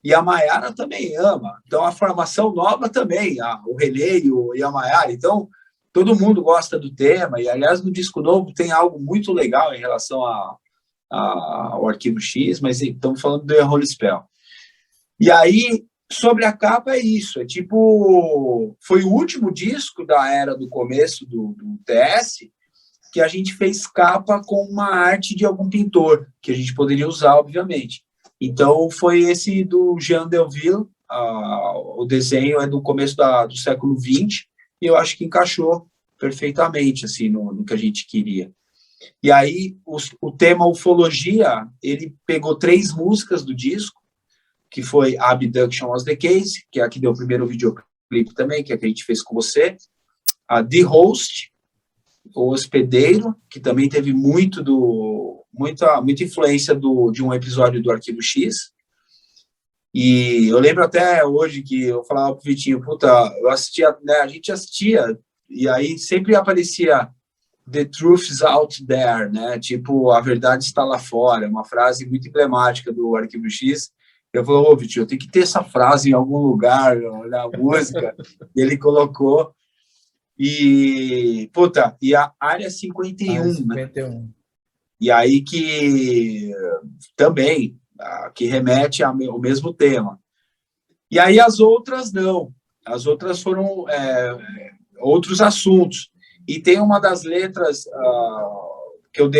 E a Mayara também ama. Então, a formação nova também, o Relay e a Mayara. Então, todo mundo gosta do tema. E, aliás, no disco novo tem algo muito legal em relação ao Arquivo X, mas estamos falando do Holy Spell. E aí, sobre a capa é isso, foi o último disco da era do começo do TS que a gente fez capa com uma arte de algum pintor, que a gente poderia usar, obviamente. Então, foi esse do Jean Delville, o desenho é do começo do século XX, e eu acho que encaixou perfeitamente assim, no que a gente queria. E aí, o tema Ufologia, ele pegou 3 músicas do disco, que foi Abduction Was the Case, que é a que deu o primeiro videoclipe também, que é a que a gente fez com você, a The Host, o Hospedeiro, que também teve muita influência de um episódio do Arquivo X, e eu lembro até hoje que eu falava pro Vitinho, puta, eu assistia, né, a gente assistia, e aí sempre aparecia The Truth is Out There, né, tipo, a verdade está lá fora, uma frase muito emblemática do Arquivo X. Eu falei, ô, Vitinho, eu tenho que ter essa frase em algum lugar na música. E ele colocou. E a Área 51. Área 51. Né? E aí que também, que remete ao mesmo tema. E aí as outras não. As outras foram outros assuntos. E tem uma das letras que eu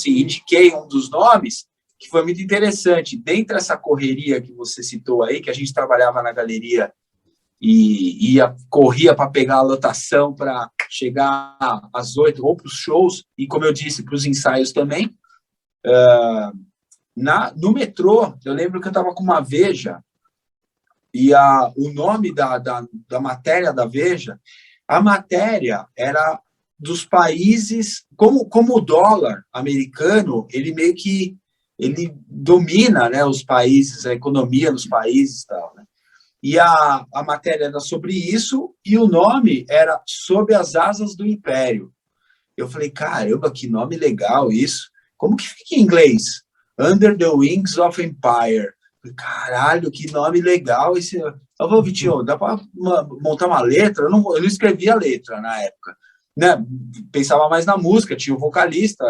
indiquei um dos nomes, que foi muito interessante. Dentro dessa correria que você citou aí, que a gente trabalhava na galeria e corria para pegar a lotação para chegar às 8 ou para os shows, e como eu disse, para os ensaios também. No metrô, eu lembro que eu estava com uma Veja, e o nome da matéria da Veja, a matéria era dos países, como o dólar americano, ele meio que ele domina, né, os países, a economia dos países e tal, né? E a matéria era sobre isso, e o nome era Sob as Asas do Império. Eu falei, caramba, que nome legal isso. Como que fica em inglês? Under the Wings of Empire. Caralho, que nome legal esse. Eu falei, Vitinho, dá para montar uma letra? Eu não escrevia a letra na época. Né? Pensava mais na música, tinha o vocalista,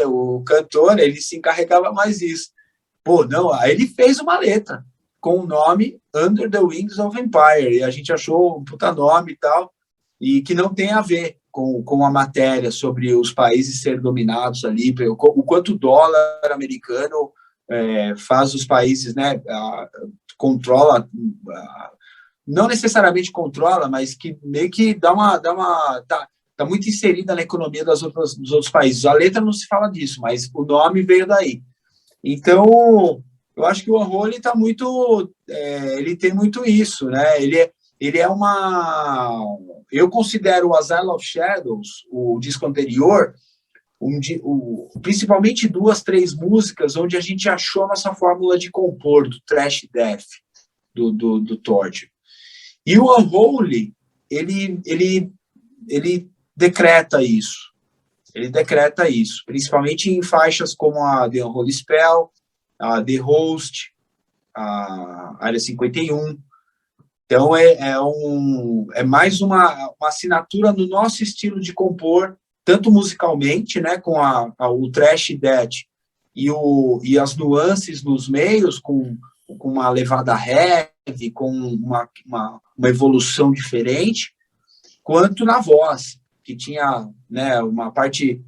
o cantor, ele se encarregava mais disso. Pô, não, aí ele fez uma letra com o nome Under the Wings of Empire, e a gente achou um puta nome e tal, e que não tem a ver com a matéria sobre os países serem dominados ali, o quanto o dólar americano faz os países, né, controla, não necessariamente controla, mas que meio que tá muito inserida na economia dos outros países. A letra não se fala disso, mas o nome veio daí. Então, eu acho que o Unholy tá muito, ele tem muito isso, né? Ele é uma... Eu considero o Asylum of Shadows, o disco anterior, principalmente 2, 3 músicas onde a gente achou a nossa fórmula de compor, do thrash death, do Torture. E o Unholy, ele decreta isso. Ele decreta isso, principalmente em faixas como a The Unholy Spell, a The Host, a Área 51. Então, é mais uma assinatura no nosso estilo de compor, tanto musicalmente, né, com o thrash death e as nuances nos meios, com uma levada heavy, com uma evolução diferente, quanto na voz, que tinha, né, uma parte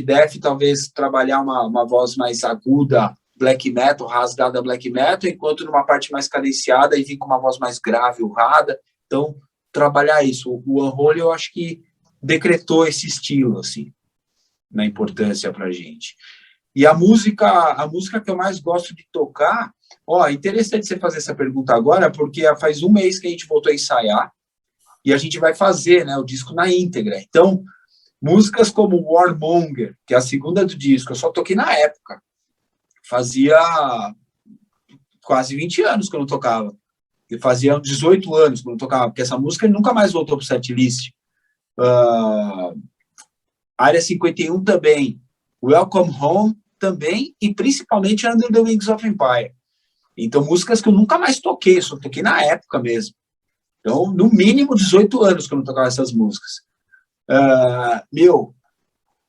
death, talvez trabalhar uma voz mais aguda, black metal, rasgada black metal, enquanto numa parte mais cadenciada, e vir com uma voz mais grave, urrada. Então, trabalhar isso. O Unholy, eu acho que decretou esse estilo, assim, na importância pra gente. E a música que eu mais gosto de tocar, ó, interessante você fazer essa pergunta agora, porque faz um mês que a gente voltou a ensaiar, e a gente vai fazer, né, o disco na íntegra. Então, músicas como Warmonger, que é a segunda do disco, eu só toquei na época. Fazia quase 20 anos que eu não tocava. E fazia 18 anos que eu não tocava, porque essa música nunca mais voltou para o setlist. Área 51 também. Welcome Home também, e principalmente Under the Wings of Empire. Então, músicas que eu nunca mais toquei, só toquei na época mesmo. Então, no mínimo 18 anos que eu não tocava essas músicas.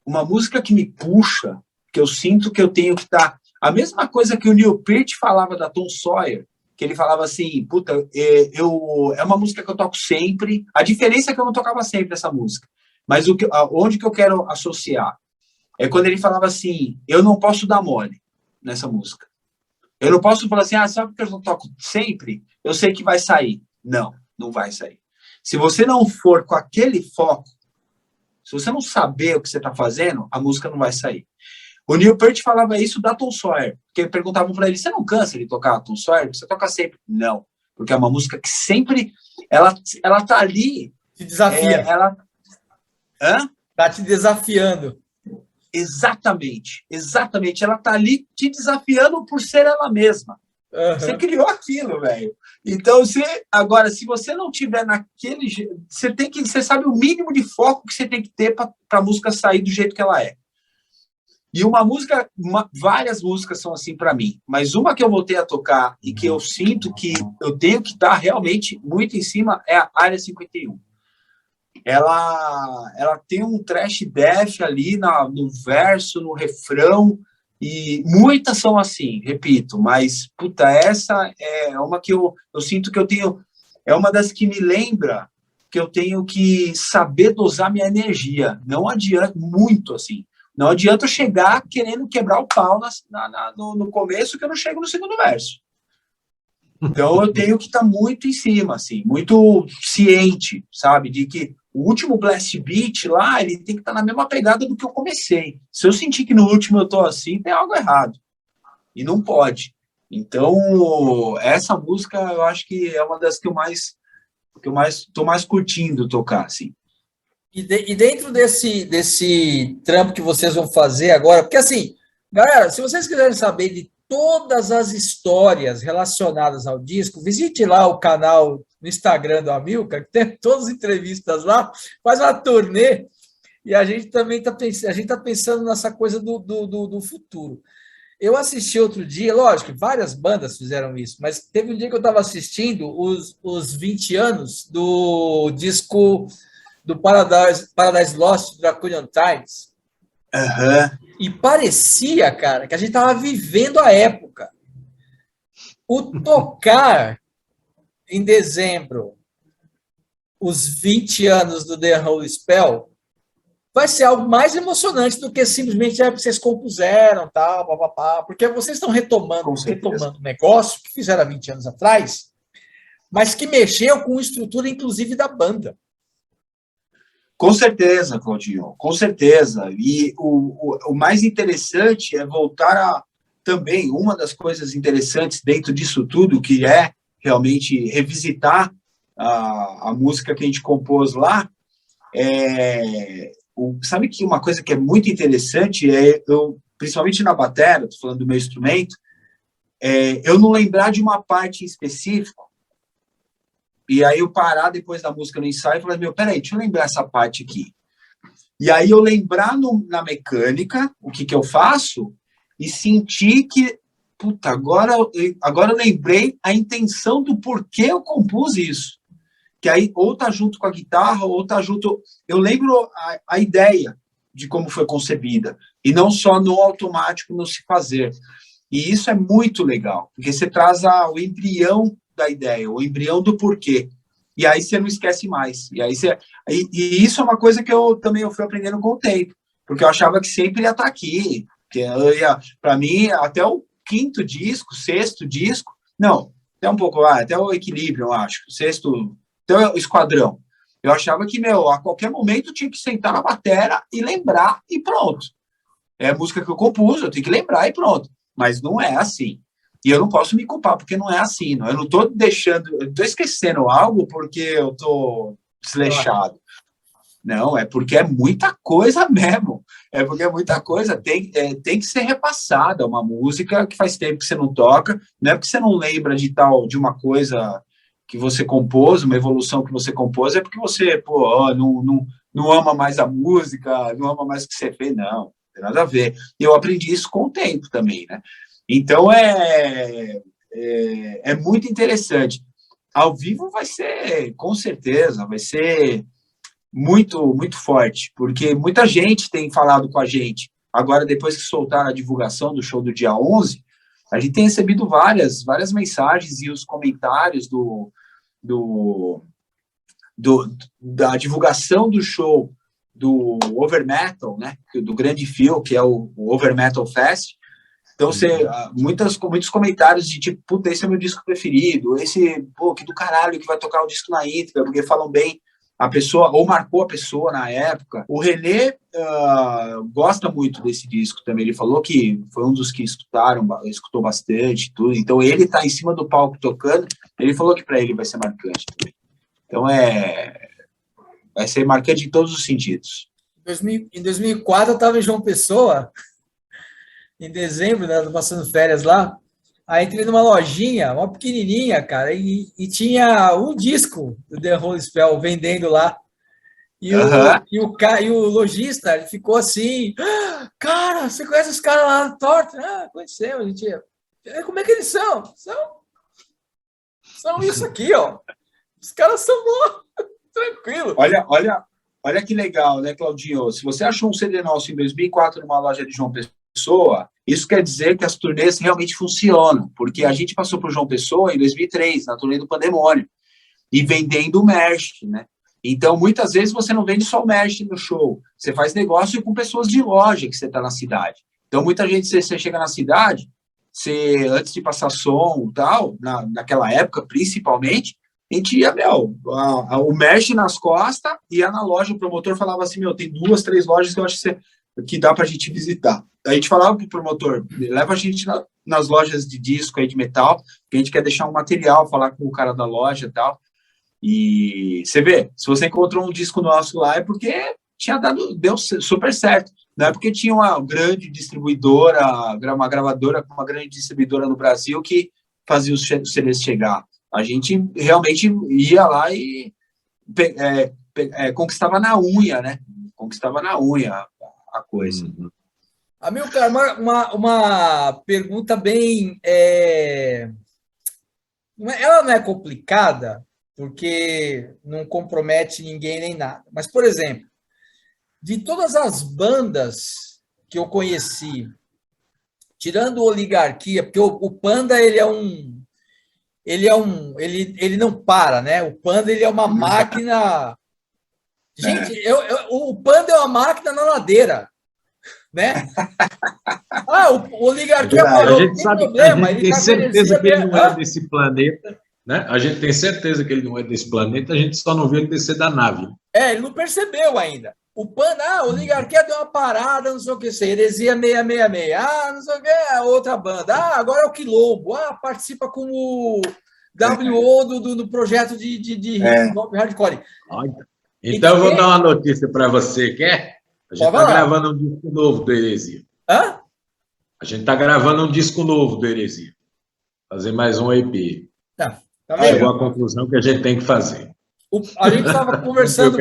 Uma música que me puxa, que eu sinto que eu tenho que estar... A mesma coisa que o Neil Peart falava da Tom Sawyer, que ele falava assim, puta, é uma música que eu toco sempre, a diferença é que eu não tocava sempre essa música, mas onde que eu quero associar? É quando ele falava assim, eu não posso dar mole nessa música. Eu não posso falar assim, sabe que eu não toco sempre? Eu sei que vai sair. Não, não vai sair. Se você não for com aquele foco, se você não saber o que você está fazendo, a música não vai sair. O Neil Peart falava isso da Tom Sawyer, porque perguntavam para ele, você não cansa de tocar a Tom Sawyer? Você toca sempre? Não, porque é uma música que sempre, ela tá ali... Te desafia. Tá te desafiando. Exatamente. Ela tá ali te desafiando por ser ela mesma. Uhum. Você criou aquilo, velho. Então, agora, se você não tiver naquele... Você sabe o mínimo de foco que você tem que ter para a música sair do jeito que ela é. E várias músicas são assim para mim, mas uma que eu voltei a tocar e que eu sinto que eu tenho que estar realmente muito em cima é a Área 51. Ela tem um thrash death ali no verso, no refrão, e muitas são assim, repito, mas, puta, essa é uma que eu sinto que eu tenho, é uma das que me lembra que eu tenho que saber dosar minha energia, não adianta, muito assim. Não adianta eu chegar querendo quebrar o pau no começo, que eu não chego no segundo verso. Então, eu tenho que estar muito em cima, assim, muito ciente, sabe? De que o último blast beat lá, ele tem que estar na mesma pegada do que eu comecei. Se eu sentir que no último eu estou assim, tem algo errado. E não pode. Então, essa música, eu acho que é uma das que eu estou mais curtindo tocar, assim. E dentro desse trampo que vocês vão fazer agora, porque assim, galera, se vocês quiserem saber de todas as histórias relacionadas ao disco, visite lá o canal no Instagram do Amilcar, que tem todas as entrevistas lá, faz uma turnê, e a gente também está pensando nessa coisa do futuro. Eu assisti outro dia, lógico, várias bandas fizeram isso, mas teve um dia que eu estava assistindo os 20 anos do disco do Paradise Lost, Draconian Times. Uhum. E parecia, cara, que a gente estava vivendo a época. O tocar em dezembro os 20 anos do The Unholy Spell vai ser algo mais emocionante do que simplesmente que vocês compuseram, tal, papapá, porque vocês estão retomando um negócio que fizeram há 20 anos atrás, mas que mexeu com a estrutura, inclusive, da banda. Com certeza, Claudinho, com certeza. E o mais interessante é voltar a... Também, uma das coisas interessantes dentro disso tudo, que é realmente revisitar a música que a gente compôs lá, sabe que uma coisa que é muito interessante principalmente na bateria, estou falando do meu instrumento, eu não lembrar de uma parte em específico, e aí eu parar depois da música no ensaio e falar, peraí, deixa eu lembrar essa parte aqui. E aí eu lembrar na mecânica o que eu faço e sentir que, puta, agora eu lembrei a intenção do porquê eu compus isso. Que aí ou tá junto com a guitarra, ou tá junto... Eu lembro a ideia de como foi concebida, e não só no automático, no se fazer. E isso é muito legal, porque você traz o embrião da ideia, o embrião do porquê. E aí você não esquece mais. E isso é uma coisa que eu fui aprendendo com o tempo, porque eu achava que sempre ia estar aqui. Para mim, até quinto disco, sexto disco, não, até um pouco, até o Equilíbrio, eu acho, sexto, até o Esquadrão. Eu achava que, a qualquer momento eu tinha que sentar na bateria e lembrar e pronto. É a música que eu compus, eu tenho que lembrar e pronto. Mas não é assim. E eu não posso me culpar, porque não é assim. Não. Eu não estou esquecendo algo porque eu estou desleixado. Não, é porque é muita coisa mesmo. É porque é muita coisa. Tem que ser repassada. Uma música que faz tempo que você não toca, não é porque você não lembra de uma coisa que você compôs, uma evolução que você compôs, é porque você, não ama mais a música, não ama mais o que você fez, não tem nada a ver. E eu aprendi isso com o tempo também, né? Então, é muito interessante. Ao vivo vai ser, com certeza, vai ser muito, muito forte, porque muita gente tem falado com a gente. Agora, depois que soltaram a divulgação do show do dia 11, a gente tem recebido várias mensagens e os comentários da divulgação do show do Over Metal, né, do grande Phil, que é o Over Metal Fest. Então, muitos comentários de tipo, puta, esse é meu disco preferido, esse, que do caralho que vai tocar o disco na íntegra, porque falam bem a pessoa, ou marcou a pessoa na época. O René gosta muito desse disco também, ele falou que foi um dos que escutou bastante, tudo. Então, ele tá em cima do palco tocando, ele falou que para ele vai ser marcante também. Então, vai ser marcante em todos os sentidos. Em 2004, eu estava em João Pessoa, em dezembro, né, passando férias lá. Aí entrei numa lojinha, uma pequenininha, cara, e tinha um disco do The Holy Spell vendendo lá. E o lojista ele ficou assim: cara, você conhece os caras lá no Torto? Conhecemos, a gente. Como é que eles são? São isso aqui, ó. Os caras são bons. Tranquilo. Olha que legal, né, Claudinho? Se você achou um CD nosso em 2004 numa loja de João Pessoa, isso quer dizer que as turnês realmente funcionam, porque a gente passou por João Pessoa em 2003, na turnê do Pandemônio, e vendendo merch, né? Então, muitas vezes você não vende só o merch no show, você faz negócio com pessoas de loja que você está na cidade. Então, muita gente, você chega na cidade, antes de passar som e tal, naquela época, principalmente, a gente ia, o merch nas costas, ia na loja, o promotor falava assim, tem 2, 3 lojas que eu acho que dá pra gente visitar. A gente falava pro promotor, leva a gente nas lojas de disco aí, de metal, que a gente quer deixar um material, falar com o cara da loja e tal. E você vê, se você encontrou um disco nosso lá, é porque deu super certo. Não é porque tinha uma grande distribuidora, uma gravadora com uma grande distribuidora no Brasil que fazia os CDs chegar. A gente realmente ia lá e conquistava na unha, né? Conquistava na unha a coisa. Amilcar, uma pergunta bem... Ela não é complicada, porque não compromete ninguém nem nada. Mas, por exemplo, de todas as bandas que eu conheci, tirando o Oligarquia, porque o Panda, ele não para, né? O Panda, ele é uma máquina... Gente, o Panda é uma máquina na ladeira, né? O Oligarquia parou, não tem problema. A gente tem certeza que ele não é desse planeta, né? A gente tem certeza que ele não é desse planeta, a gente só não viu ele descer da nave. Ele não percebeu ainda. O Panda, o Oligarquia deu uma parada, não sei o que, Heresia 666, não sei o que, outra banda, agora é o Quilombo, participa como WO do projeto de hardcore. Então eu vou dar uma notícia para você, quer? A gente está gravando um disco novo do Heresia. Hã? A gente está gravando um disco novo do Heresia. Fazer mais um EP. Tá chegou à conclusão que a gente tem que fazer. A gente estava conversando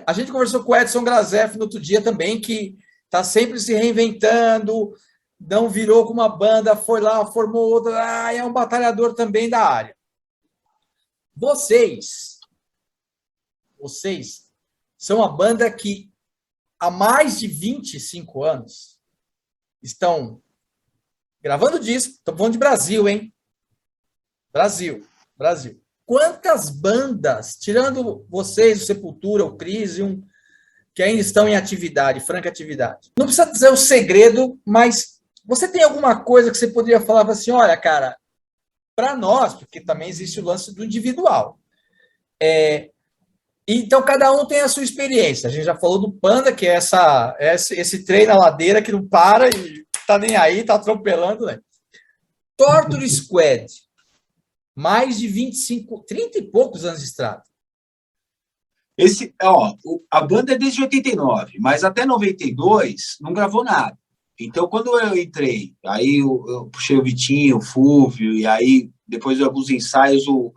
a gente conversou com o Edson Grazef no outro dia também, que está sempre se reinventando, não virou com uma banda, foi lá, formou outra, é um batalhador também da área. Vocês são uma banda que há mais de 25 anos estão gravando disco, estamos falando de Brasil, hein? Brasil. Quantas bandas, tirando vocês, o Sepultura, o Crisium, que ainda estão em atividade, franca atividade? Não precisa dizer o segredo, mas você tem alguma coisa que você poderia falar assim, olha, cara, para nós, porque também existe o lance do individual. Então, cada um tem a sua experiência. A gente já falou do Panda, que é esse trem na ladeira que não para e tá nem aí, tá atropelando, né? Torture Squad, mais de 25, 30 e poucos anos de estrada. A banda é desde 89, mas até 92 não gravou nada. Então, quando eu entrei, aí eu puxei o Vitinho, o Fúvio, e aí, depois de alguns ensaios, o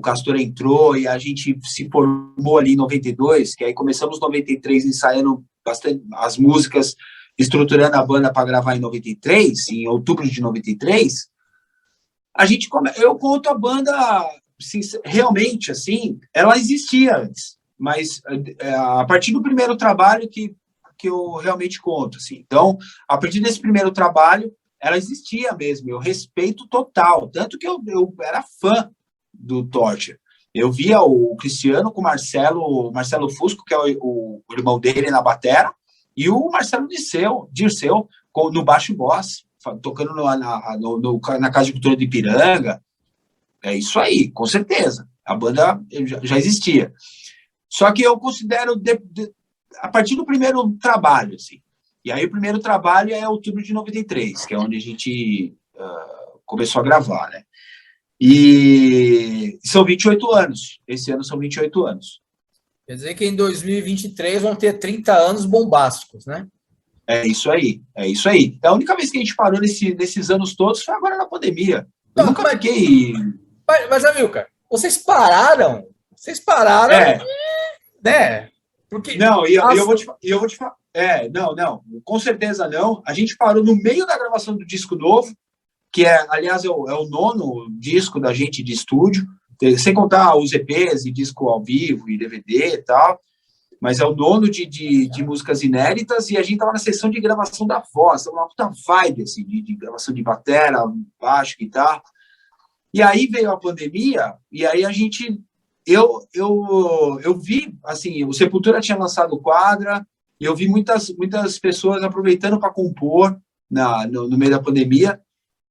Castor entrou e a gente se formou ali em 92, que aí começamos em 93 ensaiando bastante as músicas, estruturando a banda para gravar em 93, em outubro de 93. Eu conto a banda, realmente, assim, ela existia antes, mas a partir do primeiro trabalho que eu realmente conto, assim. Então, a partir desse primeiro trabalho, ela existia mesmo, eu respeito total, tanto que eu era fã do Torture. Eu via o Cristiano com o Marcelo Fusco, que é o irmão dele na batera, e o Marcelo Dirceu no baixo boss, tocando na Casa de Cultura de Ipiranga. É isso aí, com certeza. A banda já existia. Só que eu considero a partir do primeiro trabalho, assim. E aí o primeiro trabalho é outubro de 93, que é onde a gente começou a gravar, né? E são 28 anos. Esse ano são 28 anos. Quer dizer que em 2023 vão ter 30 anos bombásticos, né? É isso aí, é isso aí. A única vez que a gente parou nesses anos todos foi agora na pandemia. Eu nunca fiquei... Mas, Amilcar, vocês pararam, né? Porque não, eu vou te falar. Não, com certeza não. A gente parou no meio da gravação do disco novo, que aliás, é o 9º disco da gente de estúdio, sem contar os EPs e disco ao vivo e DVD e tal, mas é o 9º de músicas inéditas, e a gente estava na sessão de gravação da voz, uma puta vibe, assim, de gravação de batera, baixo, guitarra. E aí veio a pandemia, e aí eu vi, assim, o Sepultura tinha lançado o Quadra, e eu vi muitas pessoas aproveitando para compor no meio da pandemia,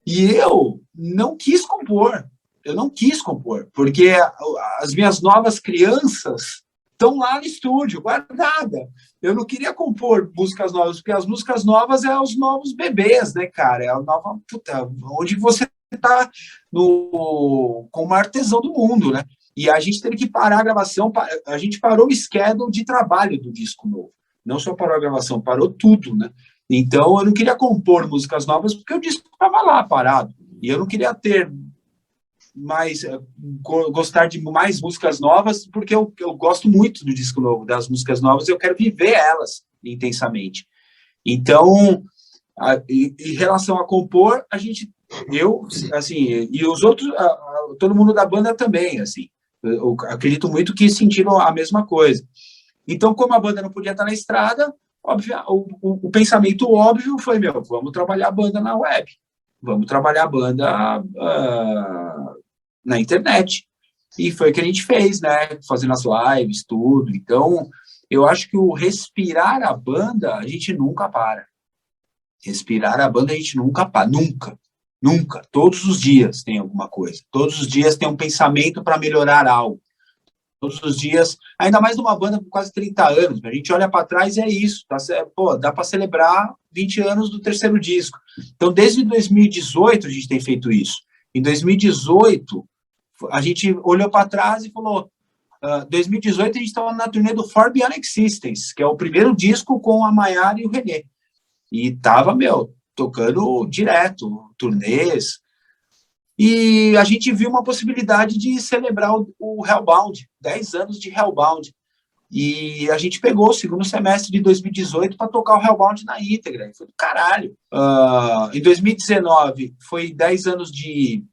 e eu não quis compor, porque as minhas novas crianças estão lá no estúdio, guardada. Eu não queria compor músicas novas, porque as músicas novas é os novos bebês, né, cara? É a nova, onde você está com o maior tesão do mundo, né? E a gente teve que parar a gravação, a gente parou o schedule de trabalho do disco novo. Não só parou a gravação, parou tudo, né? Então, eu não queria compor músicas novas, porque o disco estava lá, parado. E eu não queria gostar de mais músicas novas, porque eu gosto muito do disco novo, das músicas novas, eu quero viver elas intensamente. Então, em relação a compor, eu, assim, e os outros, todo mundo da banda também, assim, eu acredito muito que sentiram a mesma coisa. Então, como a banda não podia estar na estrada, óbvio, o pensamento óbvio foi, vamos trabalhar a banda na web, vamos trabalhar a banda na internet. E foi o que a gente fez, né? Fazendo as lives, tudo. Então, eu acho que o respirar a banda, a gente nunca para. Respirar a banda, a gente nunca para. Nunca. Todos os dias tem alguma coisa. Todos os dias tem um pensamento para melhorar algo. Todos os dias, ainda mais numa banda com quase 30 anos, a gente olha para trás e é isso, dá para celebrar 20 anos do terceiro disco. Então, desde 2018 a gente tem feito isso. Em 2018, a gente olhou para trás e falou, 2018 a gente estava na turnê do For Beyond Existence, que é o primeiro disco com a Maiara e o René. E tava, tocando direto, turnês. E a gente viu uma possibilidade de celebrar o Hellbound, 10 anos de Hellbound. E a gente pegou o segundo semestre de 2018 para tocar o Hellbound na íntegra. E foi do caralho. Em 2019, foi 10 anos de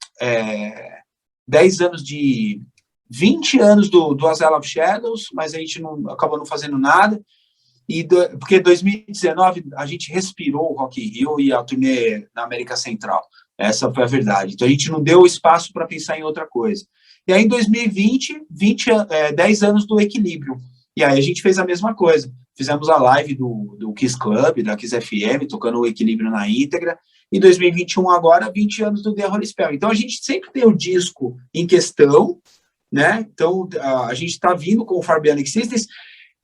20 anos do Azale of Shadows, mas a gente acabou não fazendo nada. Porque em 2019 a gente respirou o Rock in Rio e a turnê na América Central. Essa foi a verdade. Então, a gente não deu espaço para pensar em outra coisa. E aí, em 2020, 10 anos do Equilíbrio. E aí, a gente fez a mesma coisa. Fizemos a live do Kiss Club, da Kiss FM, tocando o Equilíbrio na íntegra. em 2021 agora, 20 anos do The Holy Spell. Então, a gente sempre tem o disco em questão, né? Então, a gente está vindo com o Far Beyond Existence.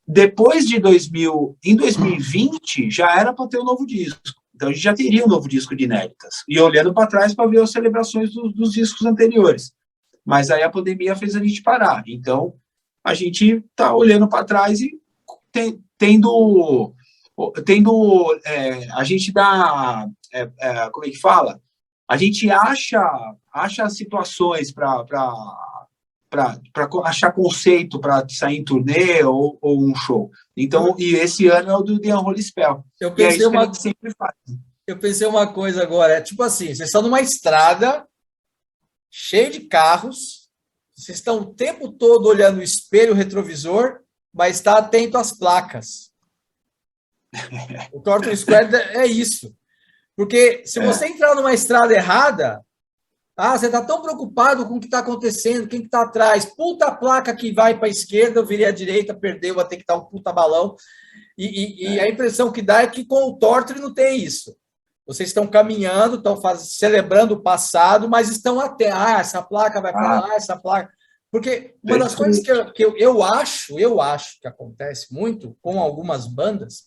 Depois de em 2020, já era para ter um novo disco. Então, a gente já teria um novo disco de inéditas. E olhando para trás para ver as celebrações dos discos anteriores. Mas aí a pandemia fez a gente parar. Então, a gente está olhando para trás e a gente dá, como é que fala? A gente acha situações para achar conceito para sair em turnê ou um show. Então, e esse ano é o do The Unholy Spell. Eu pensei, é isso que a gente sempre faz. Eu pensei uma coisa agora, tipo assim, vocês estão numa estrada cheio de carros, vocês estão o tempo todo olhando o espelho retrovisor, mas está atento às placas. O Torture Square é isso. Porque se você entrar numa estrada errada, você está tão preocupado com o que está acontecendo, quem que está atrás, puta placa que vai para a esquerda, eu virei à direita, perdeu, vai ter que dar um puta balão. E a impressão que dá é que com o Torture não tem isso. Vocês estão caminhando, estão celebrando o passado, mas estão até, essa placa vai para lá, essa placa... Porque uma das coisas que eu acho que acontece muito com algumas bandas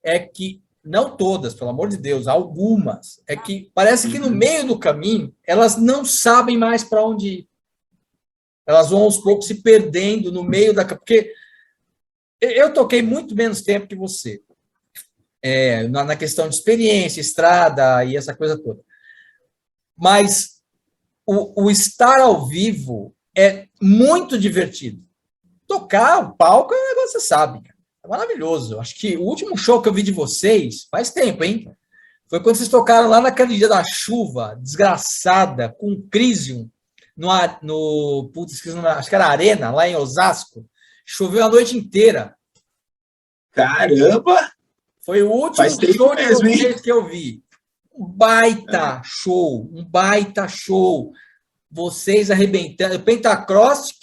é que, não todas, pelo amor de Deus, algumas, é que parece que no meio do caminho elas não sabem mais para onde ir. Elas vão aos poucos se perdendo no meio da... Porque eu toquei muito menos tempo que você, na questão de experiência, estrada e essa coisa toda. Mas o estar ao vivo é muito divertido. Tocar o palco é um negócio, você sabe, cara. É maravilhoso. Acho que o último show que eu vi de vocês, faz tempo, hein? Foi quando vocês tocaram lá naquele dia da chuva, desgraçada, com o Crisium, acho que era Arena, lá em Osasco. Choveu a noite inteira. Caramba! Foi o último show de vocês que eu vi. Um baita show. Vocês arrebentando. Pentacross,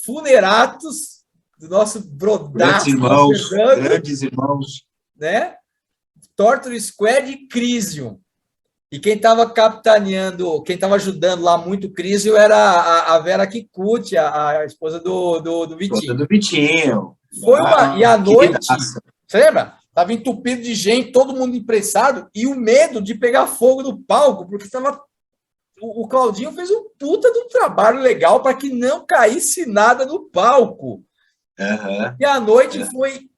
Funeratus, do nosso brodaço. Grandes irmãos. Né? Torture Squad e Crisium. E quem estava capitaneando, quem estava ajudando lá muito o Crisium era a Vera Kikuchi, a esposa do Vitinho. Do Vitinho. E à noite, você lembra? Estava entupido de gente, todo mundo imprensado, e o medo de pegar fogo no palco, porque o Claudinho fez um puta de um trabalho legal para que não caísse nada no palco. E a noite foi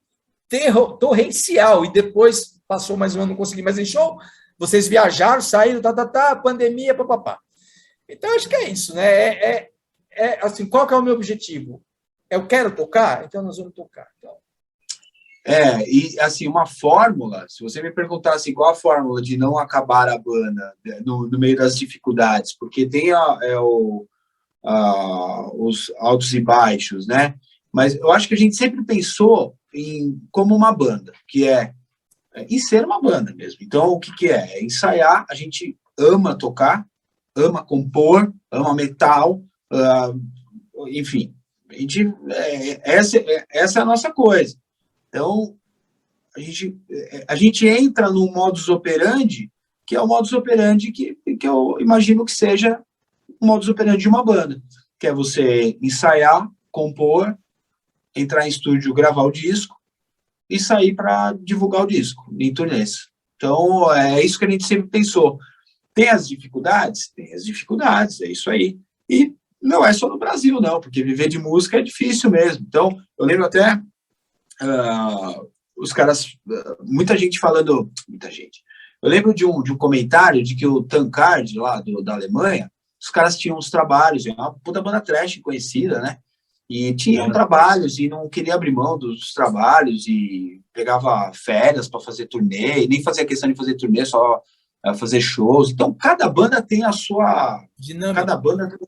torrencial, e depois passou mais um ano, não consegui mais em show, vocês viajaram, saíram, pandemia, papapá. Então, acho que é isso, né? Assim, qual que é o meu objetivo? Eu quero tocar? Então nós vamos tocar. Então. E assim, uma fórmula, se você me perguntasse qual a fórmula de não acabar a banda no meio das dificuldades, porque tem os altos e baixos, né? Mas eu acho que a gente sempre pensou como uma banda, que em ser uma banda mesmo. Então, o que é? É ensaiar, a gente ama tocar, ama compor, ama metal, enfim. Essa é a nossa coisa. Então, a gente entra no modus operandi, que é o modus operandi que eu imagino que seja o modus operandi de uma banda, que é você ensaiar, compor, entrar em estúdio, gravar o disco e sair para divulgar o disco em turnês. Então, é isso que a gente sempre pensou. Tem as dificuldades? Tem as dificuldades, é isso aí. E não é só no Brasil, não, porque viver de música é difícil mesmo. Então, eu lembro até os caras, muita gente falando, eu lembro de um comentário de que o Tankard, lá da Alemanha, os caras tinham uns trabalhos, uma puta banda trash conhecida, né? E tinham trabalhos e não queria abrir mão dos trabalhos e pegava férias para fazer turnê, e nem fazia questão de fazer turnê, só fazer shows. Então, cada banda tem a sua dinâmica. Cada banda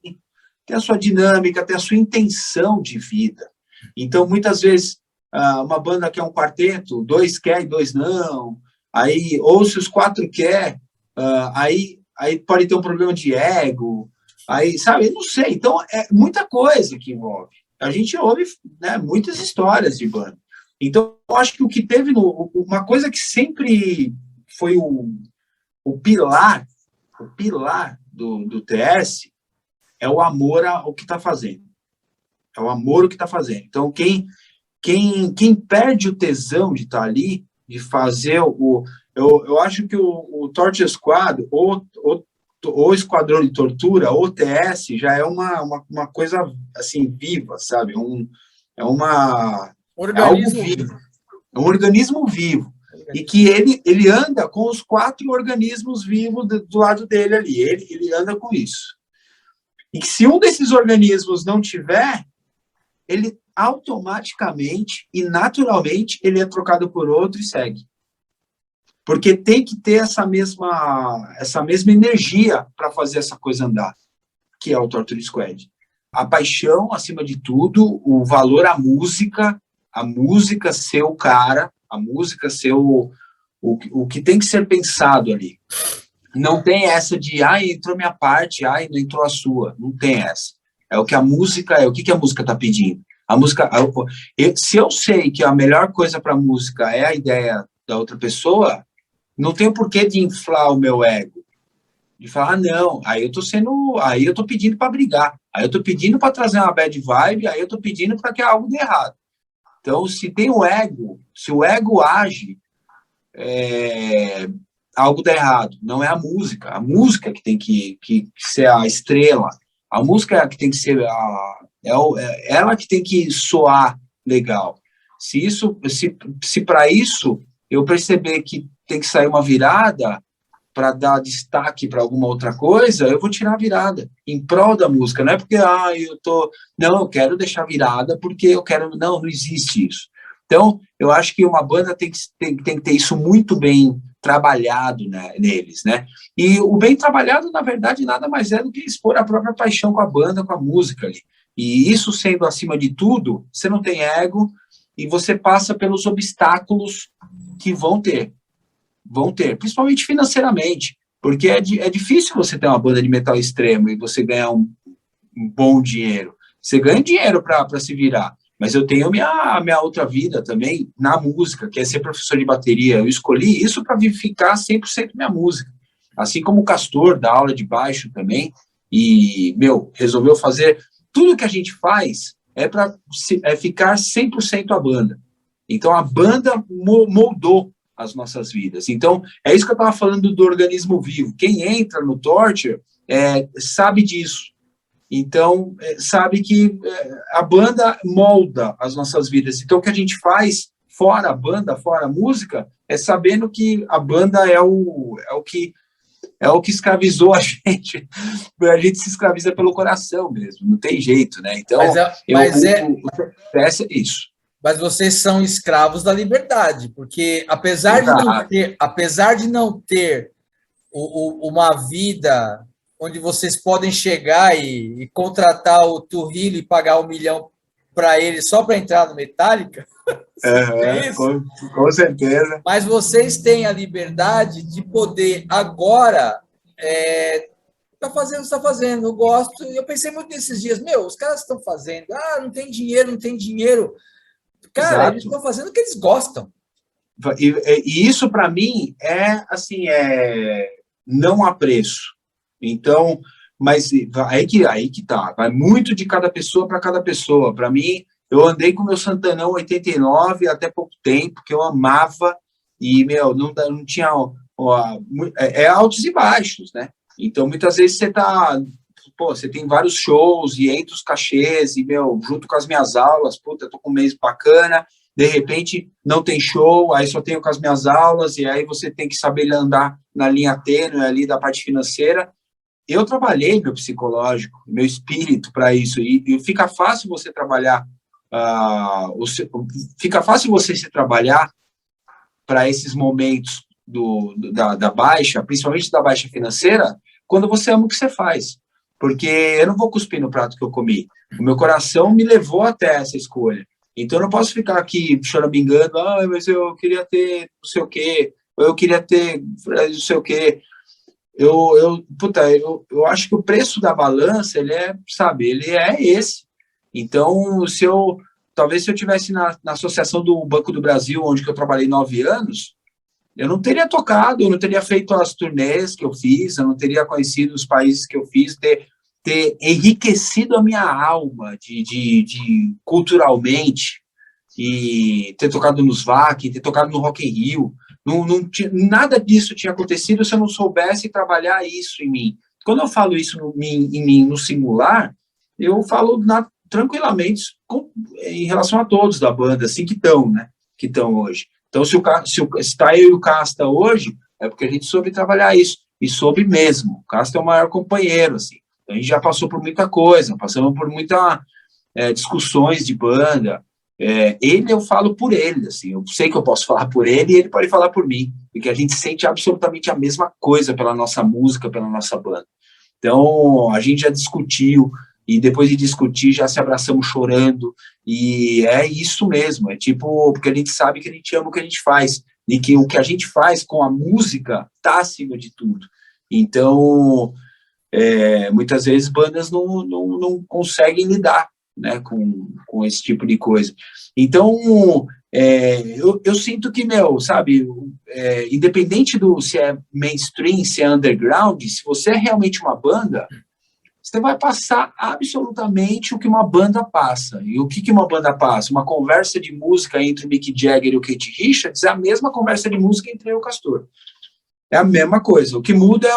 tem a sua dinâmica, tem a sua intenção de vida. Então, muitas vezes, uma banda quer um quarteto, 2 quer e 2 não. Aí, ou se os 4 quer, aí pode ter um problema de ego. Aí, sabe, eu não sei. Então, é muita coisa que envolve. A gente ouve, né, muitas histórias de banda. Então, eu acho que o que teve uma coisa que sempre foi o pilar do TS é o amor ao que está fazendo. É o amor ao que está fazendo. Então, quem perde o tesão de estar ali, de fazer eu acho que o Torture Squad, ou Esquadrão de Tortura, ou TS, já é uma coisa, assim, viva, sabe? É algo vivo. É um organismo vivo. E que ele anda com os 4 organismos vivos do lado dele ali. Ele anda com isso. E que se um desses organismos não tiver, ele automaticamente e naturalmente ele é trocado por outro e segue. Porque tem que ter essa mesma energia para fazer essa coisa andar, que é o Torture Squad. A paixão, acima de tudo, o valor à música, a música ser o cara, a música ser o que tem que ser pensado ali. Não tem essa de, entrou minha parte, não entrou a sua. Não tem essa. É o que a música é. O que a música está pedindo? A música, se eu sei que a melhor coisa para a música é a ideia da outra pessoa, não tem o porquê de inflar o meu ego. De falar, não, aí eu tô pedindo para brigar, aí eu tô pedindo para trazer uma bad vibe, aí eu tô pedindo para que algo dê errado. Então, se o ego age, algo dá errado. Não é a música que tem que ser a estrela, a música é a que tem que ser ela que tem que soar legal. Se para isso eu perceber que tem que sair uma virada para dar destaque para alguma outra coisa, eu vou tirar a virada em prol da música. Não é porque eu quero deixar virada porque eu quero. Não existe isso. Então, eu acho que uma banda tem que ter isso muito bem trabalhado, né, neles, né? E o bem trabalhado, na verdade, nada mais é do que expor a própria paixão com a banda, com a música ali. E isso sendo acima de tudo, você não tem ego e você passa pelos obstáculos que vão ter, principalmente financeiramente, porque é difícil você ter uma banda de metal extremo e você ganhar um bom dinheiro. Você ganha dinheiro para se virar, mas eu tenho a minha outra vida também na música, que é ser professor de bateria. Eu escolhi isso para vivificar 100% minha música, assim como o Castor, da aula de baixo também, e, resolveu fazer tudo que a gente faz para ficar 100% a banda. Então, a banda moldou as nossas vidas. Então, é isso que eu estava falando do organismo vivo. Quem entra no Torture sabe disso. Então, sabe que a banda molda as nossas vidas. Então, o que a gente faz, fora a banda, fora a música, é sabendo que a banda é o que escravizou a gente. A gente se escraviza pelo coração mesmo, não tem jeito, né? Então, é isso. Mas vocês são escravos da liberdade, porque apesar de não ter uma vida onde vocês podem chegar e contratar o Trujillo e pagar 1 milhão para ele só para entrar no Metallica, é isso? Com certeza. Mas vocês têm a liberdade de poder agora tá fazendo o que está fazendo, eu gosto, e eu pensei muito nesses dias, os caras estão fazendo, não tem dinheiro. Cara, exato. Eles estão fazendo o que eles gostam. E isso, para mim, não há preço. Então, mas aí que tá. Vai muito de cada pessoa para cada pessoa. Para mim, eu andei com o meu Santanão 89 até pouco tempo, que eu amava, e, não tinha... altos e baixos, né? Então, muitas vezes você tem vários shows e entra os cachês e, junto com as minhas aulas, eu tô com um mês bacana, de repente não tem show, aí só tenho com as minhas aulas, e aí você tem que saber andar na linha tênue ali da parte financeira. Eu trabalhei meu psicológico, meu espírito para isso, e fica fácil você trabalhar, fica fácil você se trabalhar para esses momentos da baixa, principalmente da baixa financeira, quando você ama o que você faz. Porque eu não vou cuspir no prato que eu comi. O meu coração me levou até essa escolha. Então, eu não posso ficar aqui choramingando, mas eu queria ter não sei o quê, ou eu queria ter não sei o quê. Eu acho que o preço da balança, ele é esse. Então, talvez se eu tivesse na Associação do Banco do Brasil, onde eu trabalhei 9 anos, eu não teria tocado, eu não teria feito as turnês que eu fiz, eu não teria conhecido os países que eu fiz, ter enriquecido a minha alma culturalmente, e ter tocado nos VAC, ter tocado no Rock in Rio. Nada disso tinha acontecido se eu não soubesse trabalhar isso em mim. Quando eu falo isso em mim no singular, eu falo tranquilamente em relação a todos da banda, assim, que estão, né? Que estão hoje. Então, se está eu e o Casta hoje, é porque a gente soube trabalhar isso, e soube mesmo. O Casta é o maior companheiro, assim. A gente já passou por muita coisa, passamos por muitas discussões de banda. Eu falo por ele, assim, eu sei que eu posso falar por ele e ele pode falar por mim, porque a gente sente absolutamente a mesma coisa pela nossa música, pela nossa banda. Então, a gente já discutiu, e depois de discutir, já se abraçamos chorando, e é isso mesmo, é tipo, porque a gente sabe que a gente ama o que a gente faz, e que o que a gente faz com a música está acima de tudo. Então, muitas vezes bandas não conseguem lidar, né, com esse tipo de coisa. Então, eu sinto que, sabe, independente se é mainstream, se é underground, se você é realmente uma banda, você vai passar absolutamente o que uma banda passa. E o que uma banda passa? Uma conversa de música entre o Mick Jagger e o Keith Richards é a mesma conversa de música entre eu e o Castor. É a mesma coisa. O que muda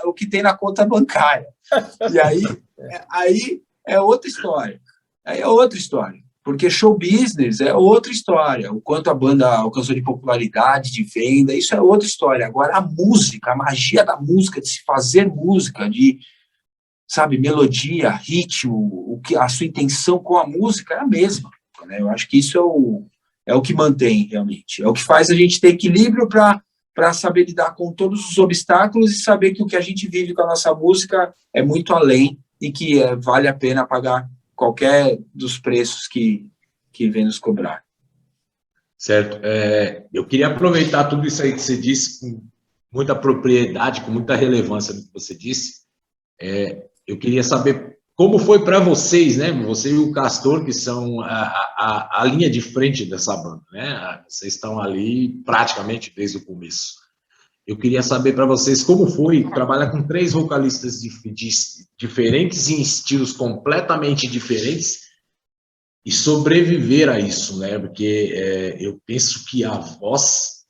o que tem na conta bancária. E aí é outra história. Aí é outra história. Porque show business é outra história. O quanto a banda alcançou de popularidade, de venda, isso é outra história. Agora, a música, a magia da música, de se fazer música, de, sabe, melodia, ritmo, a sua intenção com a música é a mesma. Né? Eu acho que isso é o que mantém, realmente. É o que faz a gente ter equilíbrio para saber lidar com todos os obstáculos e saber que o que a gente vive com a nossa música é muito além e que vale a pena pagar qualquer dos preços que vem nos cobrar. Certo. Eu queria aproveitar tudo isso aí que você disse com muita propriedade, com muita relevância do que você disse. Eu queria saber como foi para vocês, né? Você e o Castor, que são a linha de frente dessa banda, né? Vocês estão ali praticamente desde o começo. Eu queria saber para vocês como foi trabalhar com 3 vocalistas diferentes em estilos completamente diferentes e sobreviver a isso, né? Porque eu penso que a voz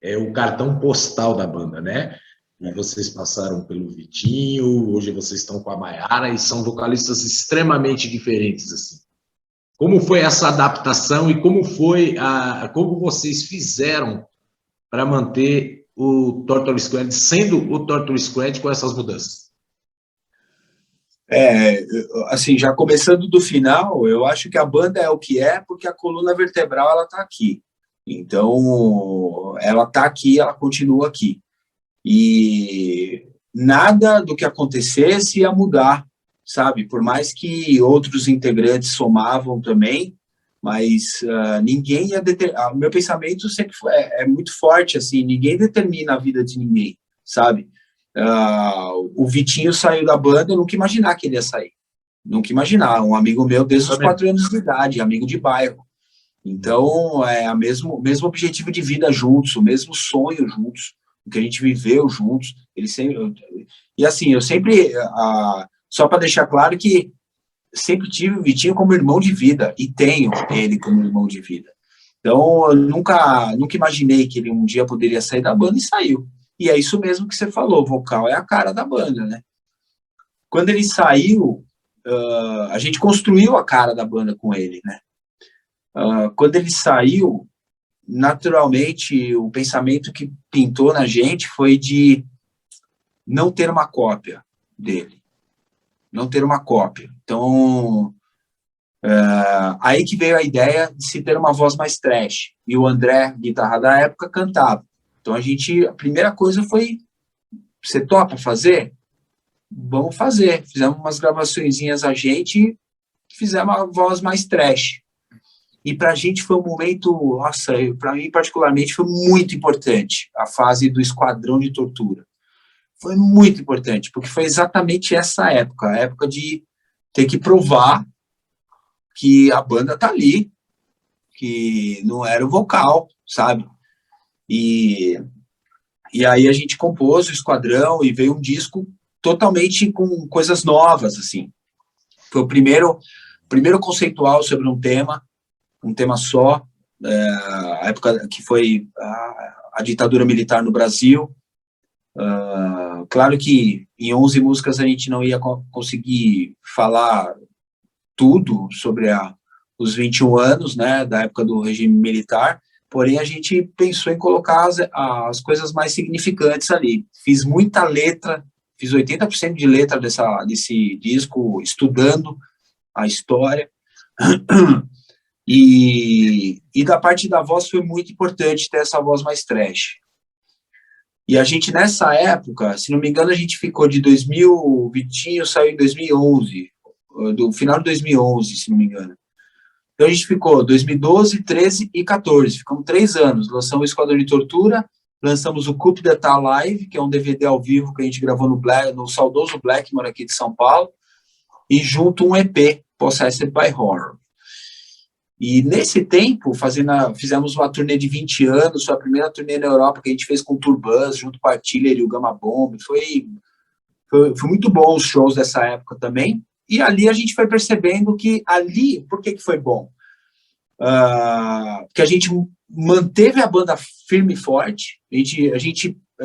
é o cartão postal da banda, né? E vocês passaram pelo Vitinho, hoje vocês estão com a Maiara e são vocalistas extremamente diferentes, assim. Como foi essa adaptação e como vocês fizeram para manter o Tortoise Squad sendo o Tortoise Squad com essas mudanças? Assim, já começando do final, eu acho que a banda é o que é porque a coluna vertebral ela está aqui. Então, ela está aqui, ela continua aqui. E nada do que acontecesse ia mudar, sabe? Por mais que outros integrantes somavam também, mas ninguém ia determinar. O meu pensamento sempre é muito forte, assim, ninguém determina a vida de ninguém, sabe? O Vitinho saiu da banda, eu nunca imaginar que ele ia sair. Nunca imaginar. Um amigo meu desde os 4 anos de idade, amigo de bairro. Então, é o mesmo objetivo de vida juntos, o mesmo sonho juntos, o que a gente viveu juntos. E assim, eu sempre, só para deixar claro que sempre tive o Vitinho como irmão de vida, e tenho ele como irmão de vida. Então, eu nunca imaginei que ele um dia poderia sair da banda, e saiu. E é isso mesmo que você falou, o vocal é a cara da banda, né? Quando ele saiu, a gente construiu a cara da banda com ele, né? Quando ele saiu, naturalmente, o pensamento que pintou na gente foi de não ter uma cópia dele. Não ter uma cópia. Então, aí que veio a ideia de se ter uma voz mais trash. E o André, guitarra da época, cantava. Então, a primeira coisa foi, você topa fazer? Vamos fazer. Fizemos umas gravaçõezinhas a gente e fizemos uma voz mais trash. E para a gente foi um momento, nossa, para mim particularmente foi muito importante, a fase do Esquadrão de Tortura. Foi muito importante, porque foi exatamente essa época, a época de ter que provar que a banda tá ali, que não era o vocal, sabe? E aí a gente compôs o Esquadrão e veio um disco totalmente com coisas novas, assim. Foi o primeiro conceitual sobre um tema só, a época que foi a ditadura militar no Brasil. Claro que em 11 músicas a gente não ia conseguir falar tudo sobre os 21 anos, né, da época do regime militar, porém a gente pensou em colocar as coisas mais significantes ali. Fiz muita letra, fiz 80% de letra desse disco, estudando a história. E da parte da voz foi muito importante ter essa voz mais trash. E a gente, nessa época, se não me engano, a gente ficou de 2000, o Vitinho saiu em 2011, do final de 2011, se não me engano. Então a gente ficou 2012, 13 e 14, ficamos 3 anos. Lançamos o Esquadrão de Tortura, lançamos o Coup d'Etat Live, que é um DVD ao vivo que a gente gravou no saudoso Blackmore aqui de São Paulo, e junto um EP, Possessed by Horror. E nesse tempo, fizemos uma turnê de 20 anos, foi a primeira turnê na Europa que a gente fez com o Turbans, junto com a Artillery e o Gamma Bomb. Foi muito bom os shows dessa época também. E ali a gente foi percebendo que ali, por que foi bom? Que a gente manteve a banda firme e forte, a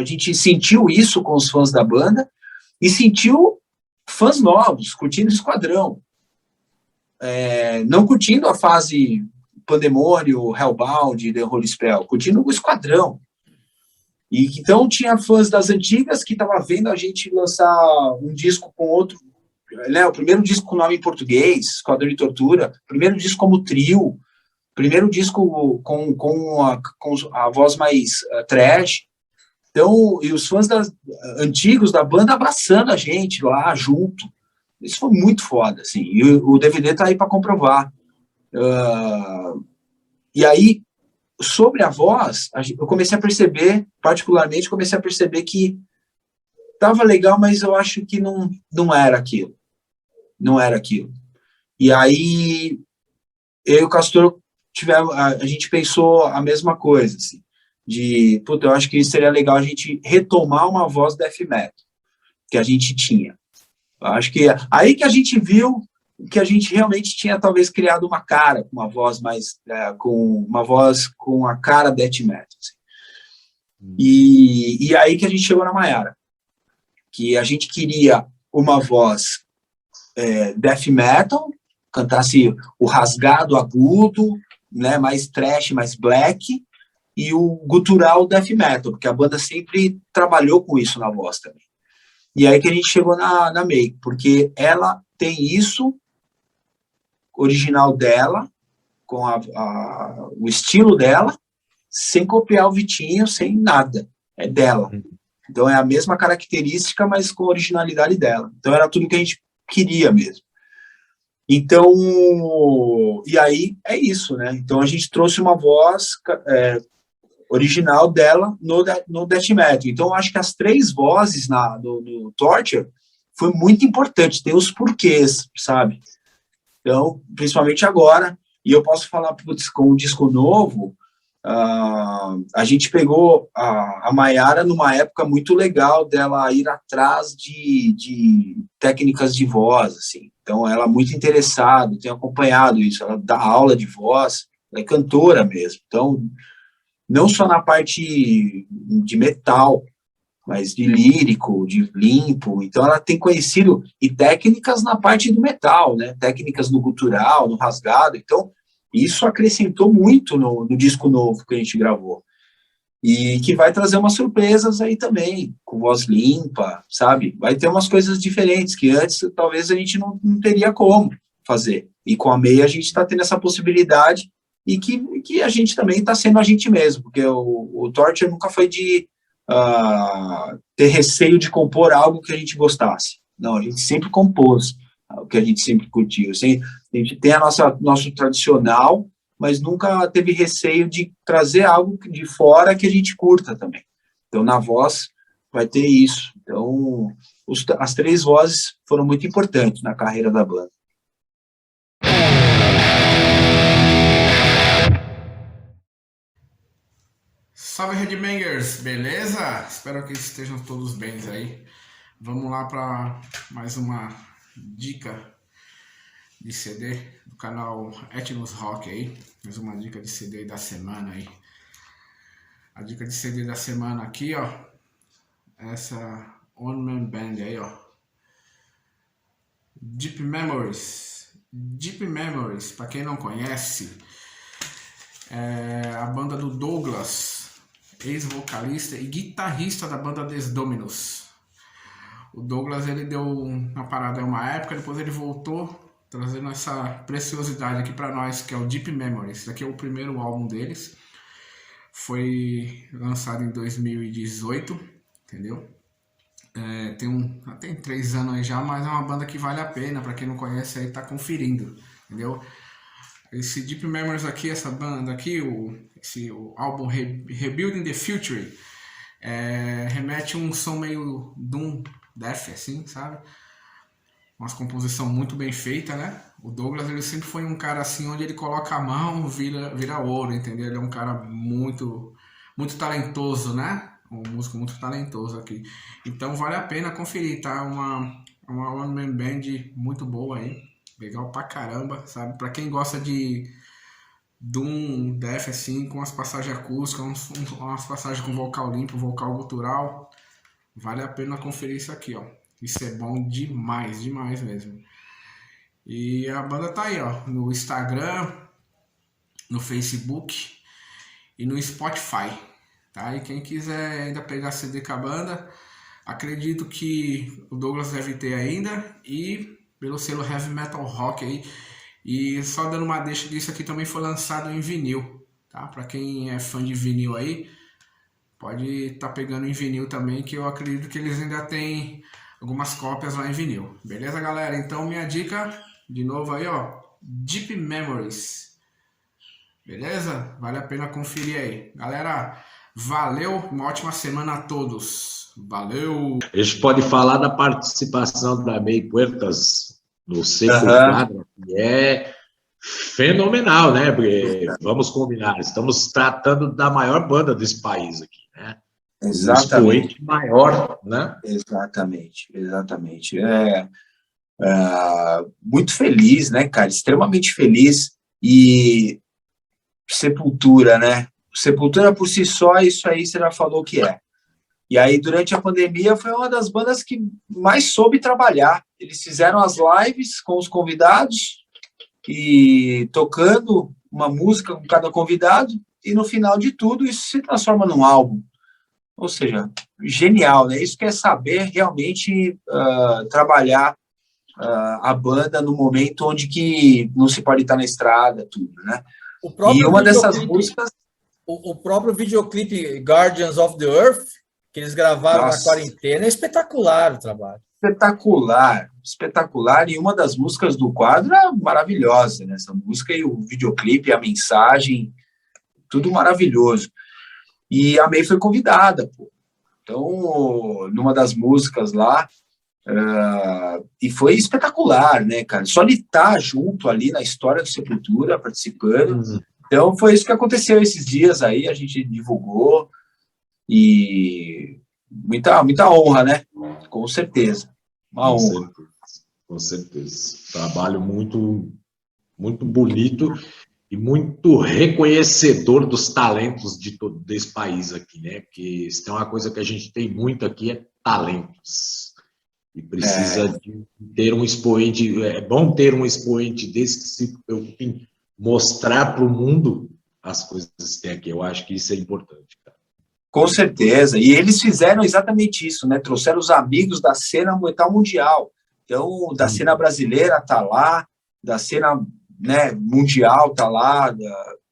gente sentiu isso com os fãs da banda e sentiu fãs novos, curtindo o Esquadrão. Não curtindo a fase Pandemônio, Hellbound, The Holy Spell, curtindo o Esquadrão. E então tinha fãs das antigas que estavam vendo a gente lançar um disco com outro, né, o primeiro disco com nome em português, Esquadrão de Tortura, primeiro disco como trio, primeiro disco com a voz mais trash. Então, e os fãs antigos da banda abraçando a gente lá junto. Isso foi muito foda, assim, e o DVD tá aí para comprovar. E aí, sobre a voz, eu comecei a perceber, particularmente, que tava legal, mas eu acho que não era aquilo. Não era aquilo. E aí, eu e o Castor a gente pensou a mesma coisa, assim, eu acho que seria legal a gente retomar uma voz death metal que a gente tinha. Acho que aí que a gente viu que a gente realmente tinha talvez criado uma cara, uma voz mais com a cara death metal. Assim. E aí que a gente chegou na Maiara, que a gente queria uma voz death metal, cantasse o rasgado agudo, né, mais trash, mais black, e o gutural death metal, porque a banda sempre trabalhou com isso na voz também. E aí que a gente chegou na Make, porque ela tem isso original dela, com o estilo dela, sem copiar o Vitinho, sem nada. É dela. Então é a mesma característica, mas com a originalidade dela. Então era tudo que a gente queria mesmo. Então, e aí é isso, né? Então a gente trouxe uma voz original dela no death metal. Então, eu acho que as 3 vozes no Torture foi muito importante, tem os porquês, sabe? Então, principalmente agora, e eu posso falar com o disco novo, a gente pegou a Maiara numa época muito legal dela ir atrás de técnicas de voz, assim. Então, ela é muito interessada, tem acompanhado isso, ela dá aula de voz, ela é cantora mesmo. Então, não só na parte de metal, mas de lírico, de limpo. Então, ela tem conhecido e técnicas na parte do metal, né? Técnicas no gutural, no rasgado. Então, isso acrescentou muito no disco novo que a gente gravou. E que vai trazer umas surpresas aí também, com voz limpa, sabe? Vai ter umas coisas diferentes que antes talvez a gente não teria como fazer. E com a May a gente está tendo essa possibilidade e que a gente também está sendo a gente mesmo, porque o Torture nunca foi de ter receio de compor algo que a gente gostasse. Não, a gente sempre compôs o que a gente sempre curtiu. Assim, a gente tem nosso tradicional, mas nunca teve receio de trazer algo de fora que a gente curta também. Então, na voz, vai ter isso. Então, as 3 vozes foram muito importantes na carreira da banda. Salve Headbangers, beleza? Espero que estejam todos bem aí. Vamos lá para mais uma dica de CD do canal Etnos Rock aí. Mais uma dica de CD da semana aí. A dica de CD da semana aqui, ó. Essa One Man Band aí, ó. Deep Memories. Deep Memories, para quem não conhece, é a banda do Douglas, ex-vocalista e guitarrista da banda Des Dominos. O Douglas, ele deu uma parada em uma época, depois ele voltou, trazendo essa preciosidade aqui para nós, que é o Deep Memories. Esse aqui é o primeiro álbum deles. Foi lançado em 2018, entendeu? Tem 3 anos aí já, mas é uma banda que vale a pena, para quem não conhece aí tá conferindo, entendeu? Esse Deep Memories aqui, essa banda aqui, o álbum Rebuilding the Future, remete a um som meio Doom Death, assim, sabe? Uma composição muito bem feita, né? O Douglas, ele sempre foi um cara assim, onde ele coloca a mão, vira ouro, entendeu? Ele é um cara muito, muito talentoso, né? Um músico muito talentoso aqui. Então vale a pena conferir, tá? Uma One Man Band muito boa aí. Legal pra caramba, sabe? Pra quem gosta de um death assim, com as passagens acústicas, umas passagens com vocal limpo, vocal gutural, vale a pena conferir isso aqui, ó. Isso é bom demais, demais mesmo. E a banda tá aí, ó, no Instagram, no Facebook e no Spotify, tá? E quem quiser ainda pegar CD com a banda, acredito que o Douglas deve ter ainda, e pelo selo Heavy Metal Rock aí. E só dando uma deixa disso aqui, também foi lançado em vinil, tá? Pra quem é fã de vinil aí, pode estar pegando em vinil também, que eu acredito que eles ainda têm algumas cópias lá em vinil. Beleza, galera? Então minha dica, de novo aí, ó, Deep Memories. Beleza? Vale a pena conferir aí. Galera, valeu, uma ótima semana a todos. Valeu! A gente pode falar da participação da May Puertas no Seco Aham, Quadra, que é fenomenal, né? Porque, vamos combinar, estamos tratando da maior banda desse país aqui, né? O exatamente, expoente maior, né? exatamente. Muito feliz, né, cara? Extremamente feliz. E Sepultura, né? Sepultura por si só, isso aí você já falou que é. E aí, durante a pandemia, foi uma das bandas que mais soube trabalhar. Eles fizeram as lives com os convidados e tocando uma música com cada convidado, e no final de tudo, isso se transforma num álbum. Ou seja, genial, né? Isso quer saber realmente trabalhar a banda no momento onde que não se pode estar na estrada, tudo, né? O E próprio uma dessas videoclipe, músicas, o próprio videoclipe Guardians of the Earth, que eles gravaram na nossa, quarentena, é espetacular o trabalho. espetacular, espetacular, e uma das músicas do quadro é maravilhosa, né? Essa música e o videoclipe, a mensagem, tudo maravilhoso. E a May foi convidada, pô. Então, numa das músicas lá, e foi espetacular, né, cara? Só ele estar junto ali na história do Sepultura, participando. Então, foi isso que aconteceu esses dias aí, a gente divulgou, e muita honra, né? Com certeza. Uma Com honra. certeza, com certeza. Trabalho muito, muito bonito e muito reconhecedor dos talentos de todo esse país aqui, né? Porque se tem uma coisa que a gente tem muito aqui é talentos. E precisa de ter um expoente. É bom ter um expoente desse que se preocupe em mostrar para o mundo as coisas que tem aqui. Eu acho que isso é importante, cara. Com certeza. E eles fizeram exatamente isso, né? Trouxeram os amigos da cena metal mundial. Então, da cena brasileira tá lá, da cena, né, mundial tá lá.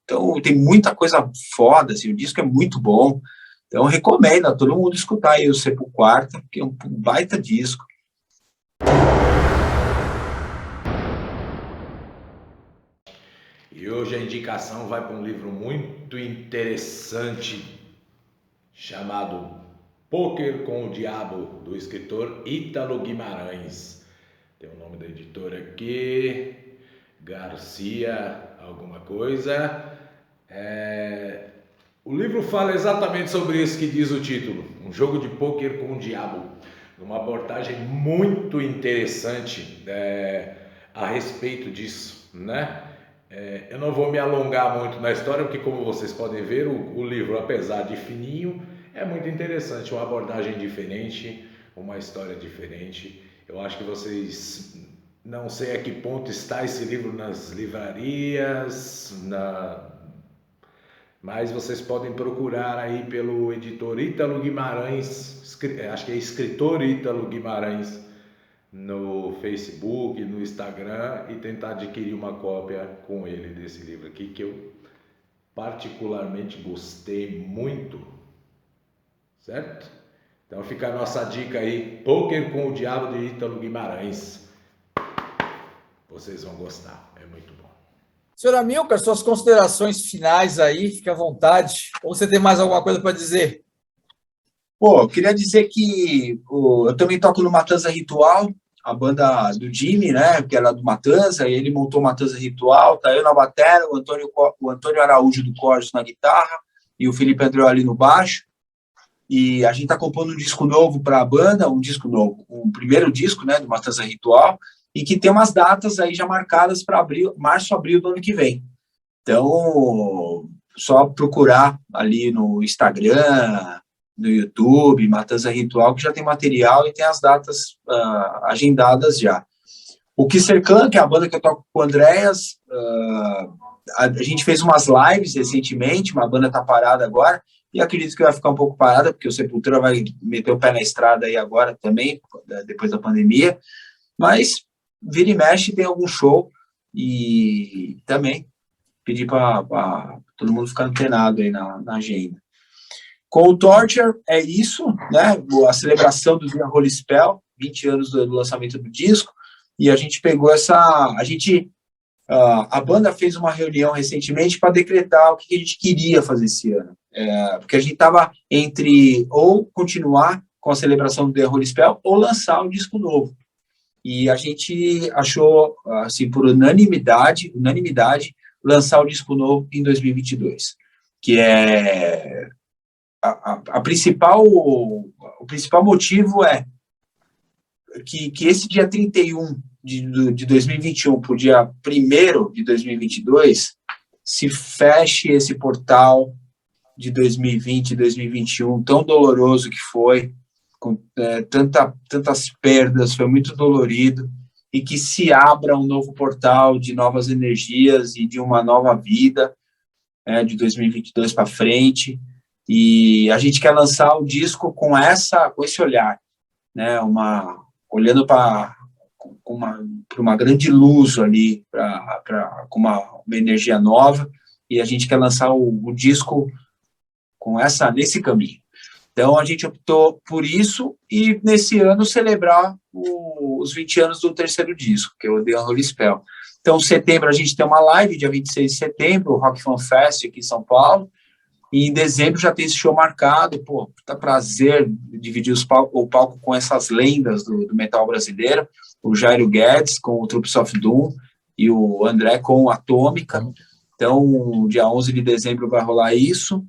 Então, tem muita coisa foda, assim, o disco é muito bom. Então, recomendo a todo mundo escutar aí o Sepultura Quarta, porque é um baita disco. E hoje a indicação vai para um livro muito interessante chamado Poker com o Diabo, do escritor Ítalo Guimarães. Tem o nome da editora aqui, Garcia alguma coisa. O livro fala exatamente sobre isso que diz o título, um jogo de pôquer com o diabo, uma abordagem muito interessante a respeito disso, né? Eu não vou me alongar muito na história, porque como vocês podem ver, o livro, apesar de fininho, é muito interessante, uma abordagem diferente, uma história diferente. Eu acho que vocês, não sei a que ponto está esse livro nas livrarias, mas vocês podem procurar aí pelo editor Ítalo Guimarães, acho que é escritor Ítalo Guimarães, no Facebook, no Instagram, e tentar adquirir uma cópia com ele desse livro aqui, que eu particularmente gostei muito, certo? Então fica a nossa dica aí, Pôquer com o Diabo de Ítalo Guimarães. Vocês vão gostar, é muito bom. Senhor Amilcar, suas considerações finais aí, fique à vontade. Ou você tem mais alguma coisa para dizer? Pô, eu queria dizer que eu também toco no Matanza Ritual, a banda do Jimmy, né, que era do Matanza, e ele montou o Matanza Ritual, tá eu na bateria, o Antônio Araújo do Corsos na guitarra, e o Felipe Andreoli no baixo, e a gente tá compondo um disco novo para a banda, um disco novo, o primeiro disco, né, do Matanza Ritual, e que tem umas datas aí já marcadas para março, abril do ano que vem. Então, só procurar ali no Instagram, no YouTube, Matanza Ritual, que já tem material e tem as datas agendadas já. O Kisser Clan, que é a banda que eu toco com o Andréas, a gente fez umas lives recentemente, uma banda tá parada agora, e acredito que vai ficar um pouco parada, porque o Sepultura vai meter o pé na estrada aí agora também, depois da pandemia, mas vira e mexe tem algum show, e também pedir para todo mundo ficar antenado aí na agenda. Com o Torture, é isso, né? A celebração do Dia Holy Spell, 20 anos do lançamento do disco, e a gente pegou a banda fez uma reunião recentemente para decretar o que a gente queria fazer esse ano, porque a gente estava entre ou continuar com a celebração do Dia Holy Spell ou lançar um disco novo. E a gente achou, assim, por unanimidade, lançar o disco novo em 2022, que é o principal motivo é que esse dia 31 de 2021 para o dia 1º de 2022 se feche esse portal de 2020 e 2021 tão doloroso que foi, com tantas perdas, foi muito dolorido, e que se abra um novo portal de novas energias e de uma nova vida, de 2022 para frente. E a gente quer lançar o disco com esse olhar, né? Olhando para uma grande luz ali, com uma energia nova, e a gente quer lançar o disco nesse caminho. Então a gente optou por isso, e nesse ano celebrar os 20 anos do terceiro disco, que é o The Unholy Spell. Então, em setembro a gente tem uma live, dia 26 de setembro, o Rock Fan Fest aqui em São Paulo. E em dezembro já tem esse show marcado. Pô, tá prazer dividir o palco com essas lendas do metal brasileiro, o Jairo Guedes com o Troops of Doom e o André com o Atômica. Então, dia 11 de dezembro vai rolar isso.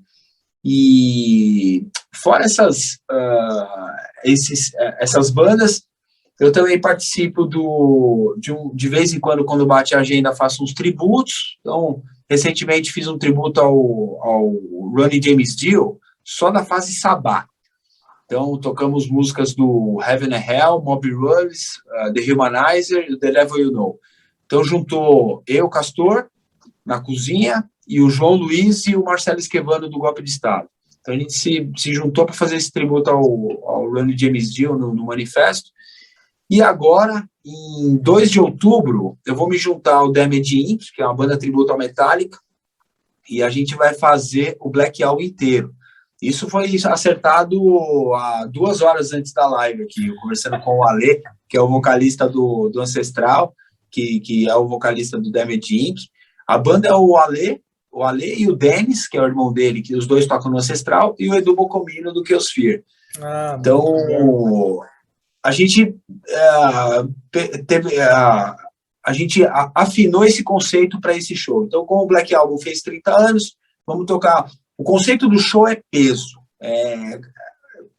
E fora essas bandas, eu também participo de vez em quando bate a agenda, faço uns tributos. Então, recentemente fiz um tributo ao Ronnie James Dio, só da fase Sabá. Então, tocamos músicas do Heaven and Hell, Mob Rules, The Humanizer e The Level You Know. Então, juntou eu, Castor, na cozinha, e o João Luiz e o Marcelo Esquevano do Golpe de Estado. Então, a gente se juntou para fazer esse tributo ao Ronnie James Dio no manifesto. E agora, em 2 de outubro, eu vou me juntar ao Damage Inc., que é uma banda tributo ao Metallica, e a gente vai fazer o Black Album inteiro. Isso foi acertado há 2 horas antes da live aqui, eu conversando com o Ale, que é o vocalista do Ancestral, que é o vocalista do Damage Inc. A banda é o Ale e o Denis, que é o irmão dele, que os dois tocam no Ancestral, e o Edu Bocomino do Killsphere. Então, a gente a gente afinou esse conceito para esse show. Então, como o Black Album fez 30 anos, vamos tocar O conceito do show é peso, é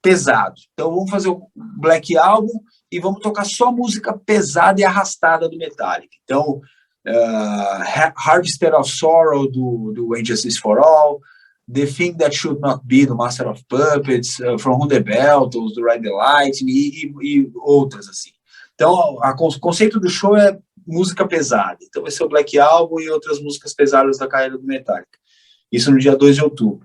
pesado. Então, vamos fazer o Black Album e vamos tocar só música pesada e arrastada do Metallica. Então, Harvester of Sorrow, do Injustice for All, The Thing That Should Not Be, do Master of Puppets, From Whom the Bell, do Ride the Light, e outras, assim. Então, o conceito do show é música pesada. Então, vai ser o Black Album e outras músicas pesadas da carreira do Metallica. Isso no dia 2 de outubro.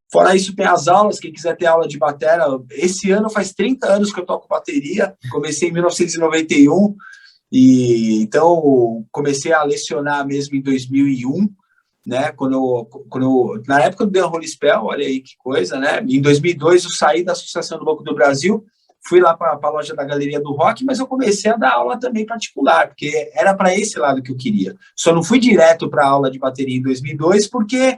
Fora isso, tem as aulas. Quem quiser ter aula de bateria, esse ano faz 30 anos que eu toco bateria. Comecei em 1991. E então comecei a lecionar mesmo em 2001, né? Na época do The Holy Spell, olha aí que coisa, né? Em 2002 eu saí da Associação do Banco do Brasil, fui lá para a loja da Galeria do Rock, mas eu comecei a dar aula também particular, porque era para esse lado que eu queria. Só não fui direto para a aula de bateria em 2002 porque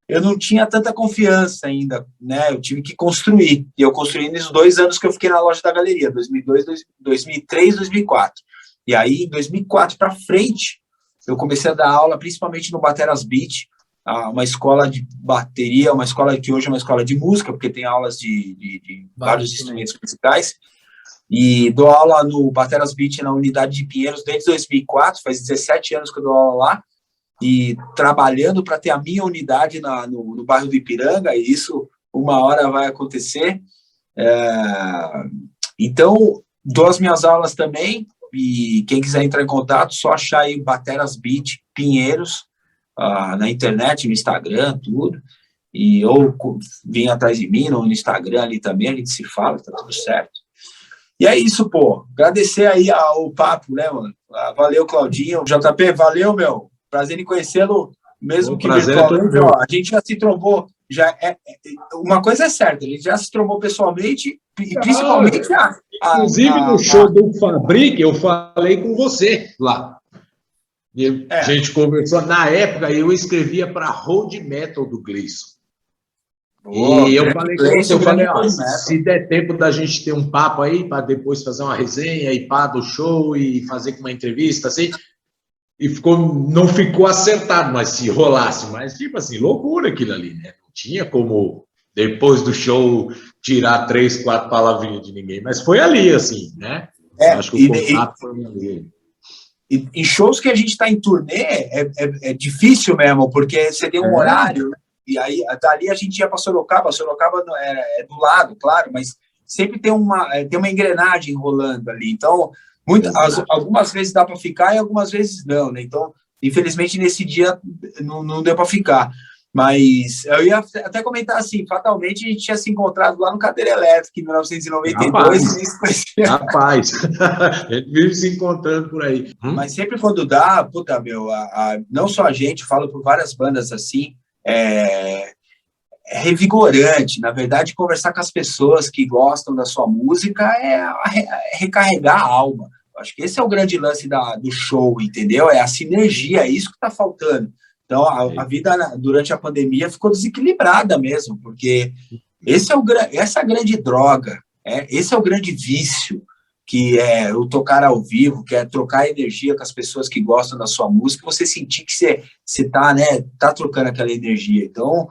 eu não tinha tanta confiança ainda, né? Eu tive que construir. E eu construí nos 2 anos que eu fiquei na loja da Galeria, 2003, 2004. E aí, em 2004 para frente, eu comecei a dar aula, principalmente no Bateras Beat, uma escola de bateria, uma escola que hoje é uma escola de música, porque tem aulas de vários instrumentos musicais. E dou aula no Bateras Beat na unidade de Pinheiros desde 2004, faz 17 anos que eu dou aula lá, e trabalhando para ter a minha unidade no bairro do Ipiranga, e isso uma hora vai acontecer. Então, dou as minhas aulas também. E quem quiser entrar em contato, só achar aí Bateras Beat Pinheiros na internet, no Instagram, tudo. Ou vir atrás de mim no Instagram ali também, a gente se fala, tá tudo certo. E é isso, pô. Agradecer aí o papo, né, mano? Valeu, Claudinho. JP, valeu, meu. Prazer em conhecê-lo, mesmo que virtualmente. A gente já se trombou. Uma coisa é certa, a gente já se trombou pessoalmente, e principalmente inclusive no show do Fabric, eu falei com você lá. A gente conversou. Na época, eu escrevia para Road Metal do Gleison. E eu falei com você, se der tempo da gente ter um papo aí, para depois fazer uma resenha e pá do show e fazer uma entrevista, assim. E não ficou acertado, mas se rolasse, mas tipo assim, loucura aquilo ali, né? Não tinha como, depois do show, tirar 3, 4 palavrinhas de ninguém, mas foi ali, assim, né? Acho que o contato foi ali. E em shows que a gente está em turnê, é difícil mesmo, porque você tem um horário, né? E aí, dali a gente ia para Sorocaba é do lado, claro, mas sempre tem uma engrenagem rolando ali, então... algumas vezes dá para ficar e algumas vezes não, né? Então, infelizmente, nesse dia não deu para ficar. Mas eu ia até comentar assim, fatalmente a gente tinha se encontrado lá no Cadeira Elétrica em 1992. Rapaz, a gente vive se encontrando por aí. Mas sempre quando dá, puta, meu, não só a gente, falo por várias bandas assim, é revigorante. Na verdade, conversar com as pessoas que gostam da sua música é recarregar a alma. Acho que esse é o grande lance do show, entendeu? É a sinergia, é isso que está faltando. Então, a vida durante a pandemia ficou desequilibrada mesmo, porque essa é a grande droga, esse é o grande vício, que é o tocar ao vivo, que é trocar energia com as pessoas que gostam da sua música, você sentir que você está, né, tá trocando aquela energia. Então,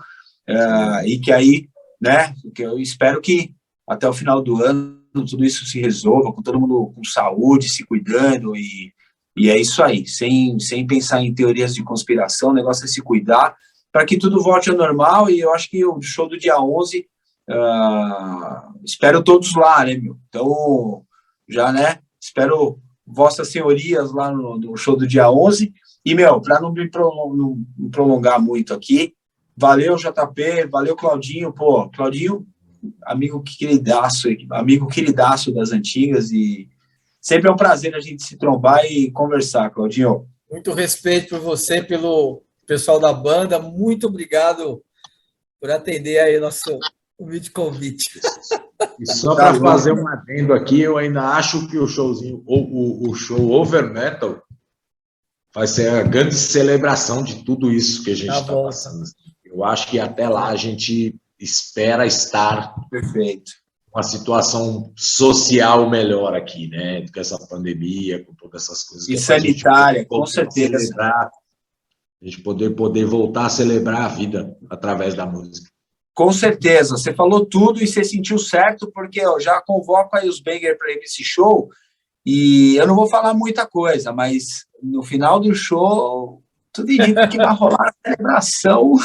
e que aí, né, que eu espero que até o final do ano tudo isso se resolva, com todo mundo com saúde, se cuidando, e é isso aí, sem pensar em teorias de conspiração, o negócio é se cuidar, para que tudo volte ao normal, e eu acho que o show do dia 11, espero todos lá, né, meu? Então, já, né, espero vossas senhorias lá no show do dia 11, e, meu, para não me prolongar muito aqui, valeu, JP, valeu, Claudinho, pô, Claudinho, amigo queridaço das antigas, e sempre é um prazer a gente se trombar e conversar, Claudinho. Muito respeito por você, pelo pessoal da banda, muito obrigado por atender aí nosso humilde convite. E só para fazer um adendo aqui, eu ainda acho que o showzinho, o show Over Metal vai ser a grande celebração de tudo isso que a gente está passando. Eu acho que até lá a gente espera estar perfeito, uma situação social melhor aqui, né? Com essa pandemia, com todas essas coisas. E sanitária, com certeza. A gente poder voltar a celebrar a vida através da música. Com certeza, você falou tudo e você sentiu certo, porque eu já convoco aí os Banger para esse show, e eu não vou falar muita coisa, mas no final do show, tudo indica que vai rolar a celebração,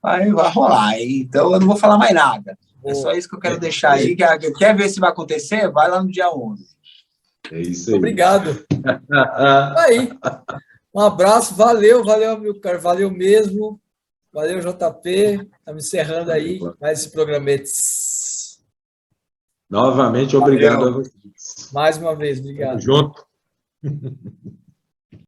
vai rolar, então eu não vou falar mais nada. É só isso que eu quero deixar aí, quer ver se vai acontecer? Vai lá no dia 11. É isso aí. Obrigado. Aí, um abraço, valeu, Amilcar, valeu mesmo. Valeu, JP. Estamos encerrando aí mais esse programetes. Novamente, obrigado a vocês. Mais uma vez, obrigado. Tamo junto.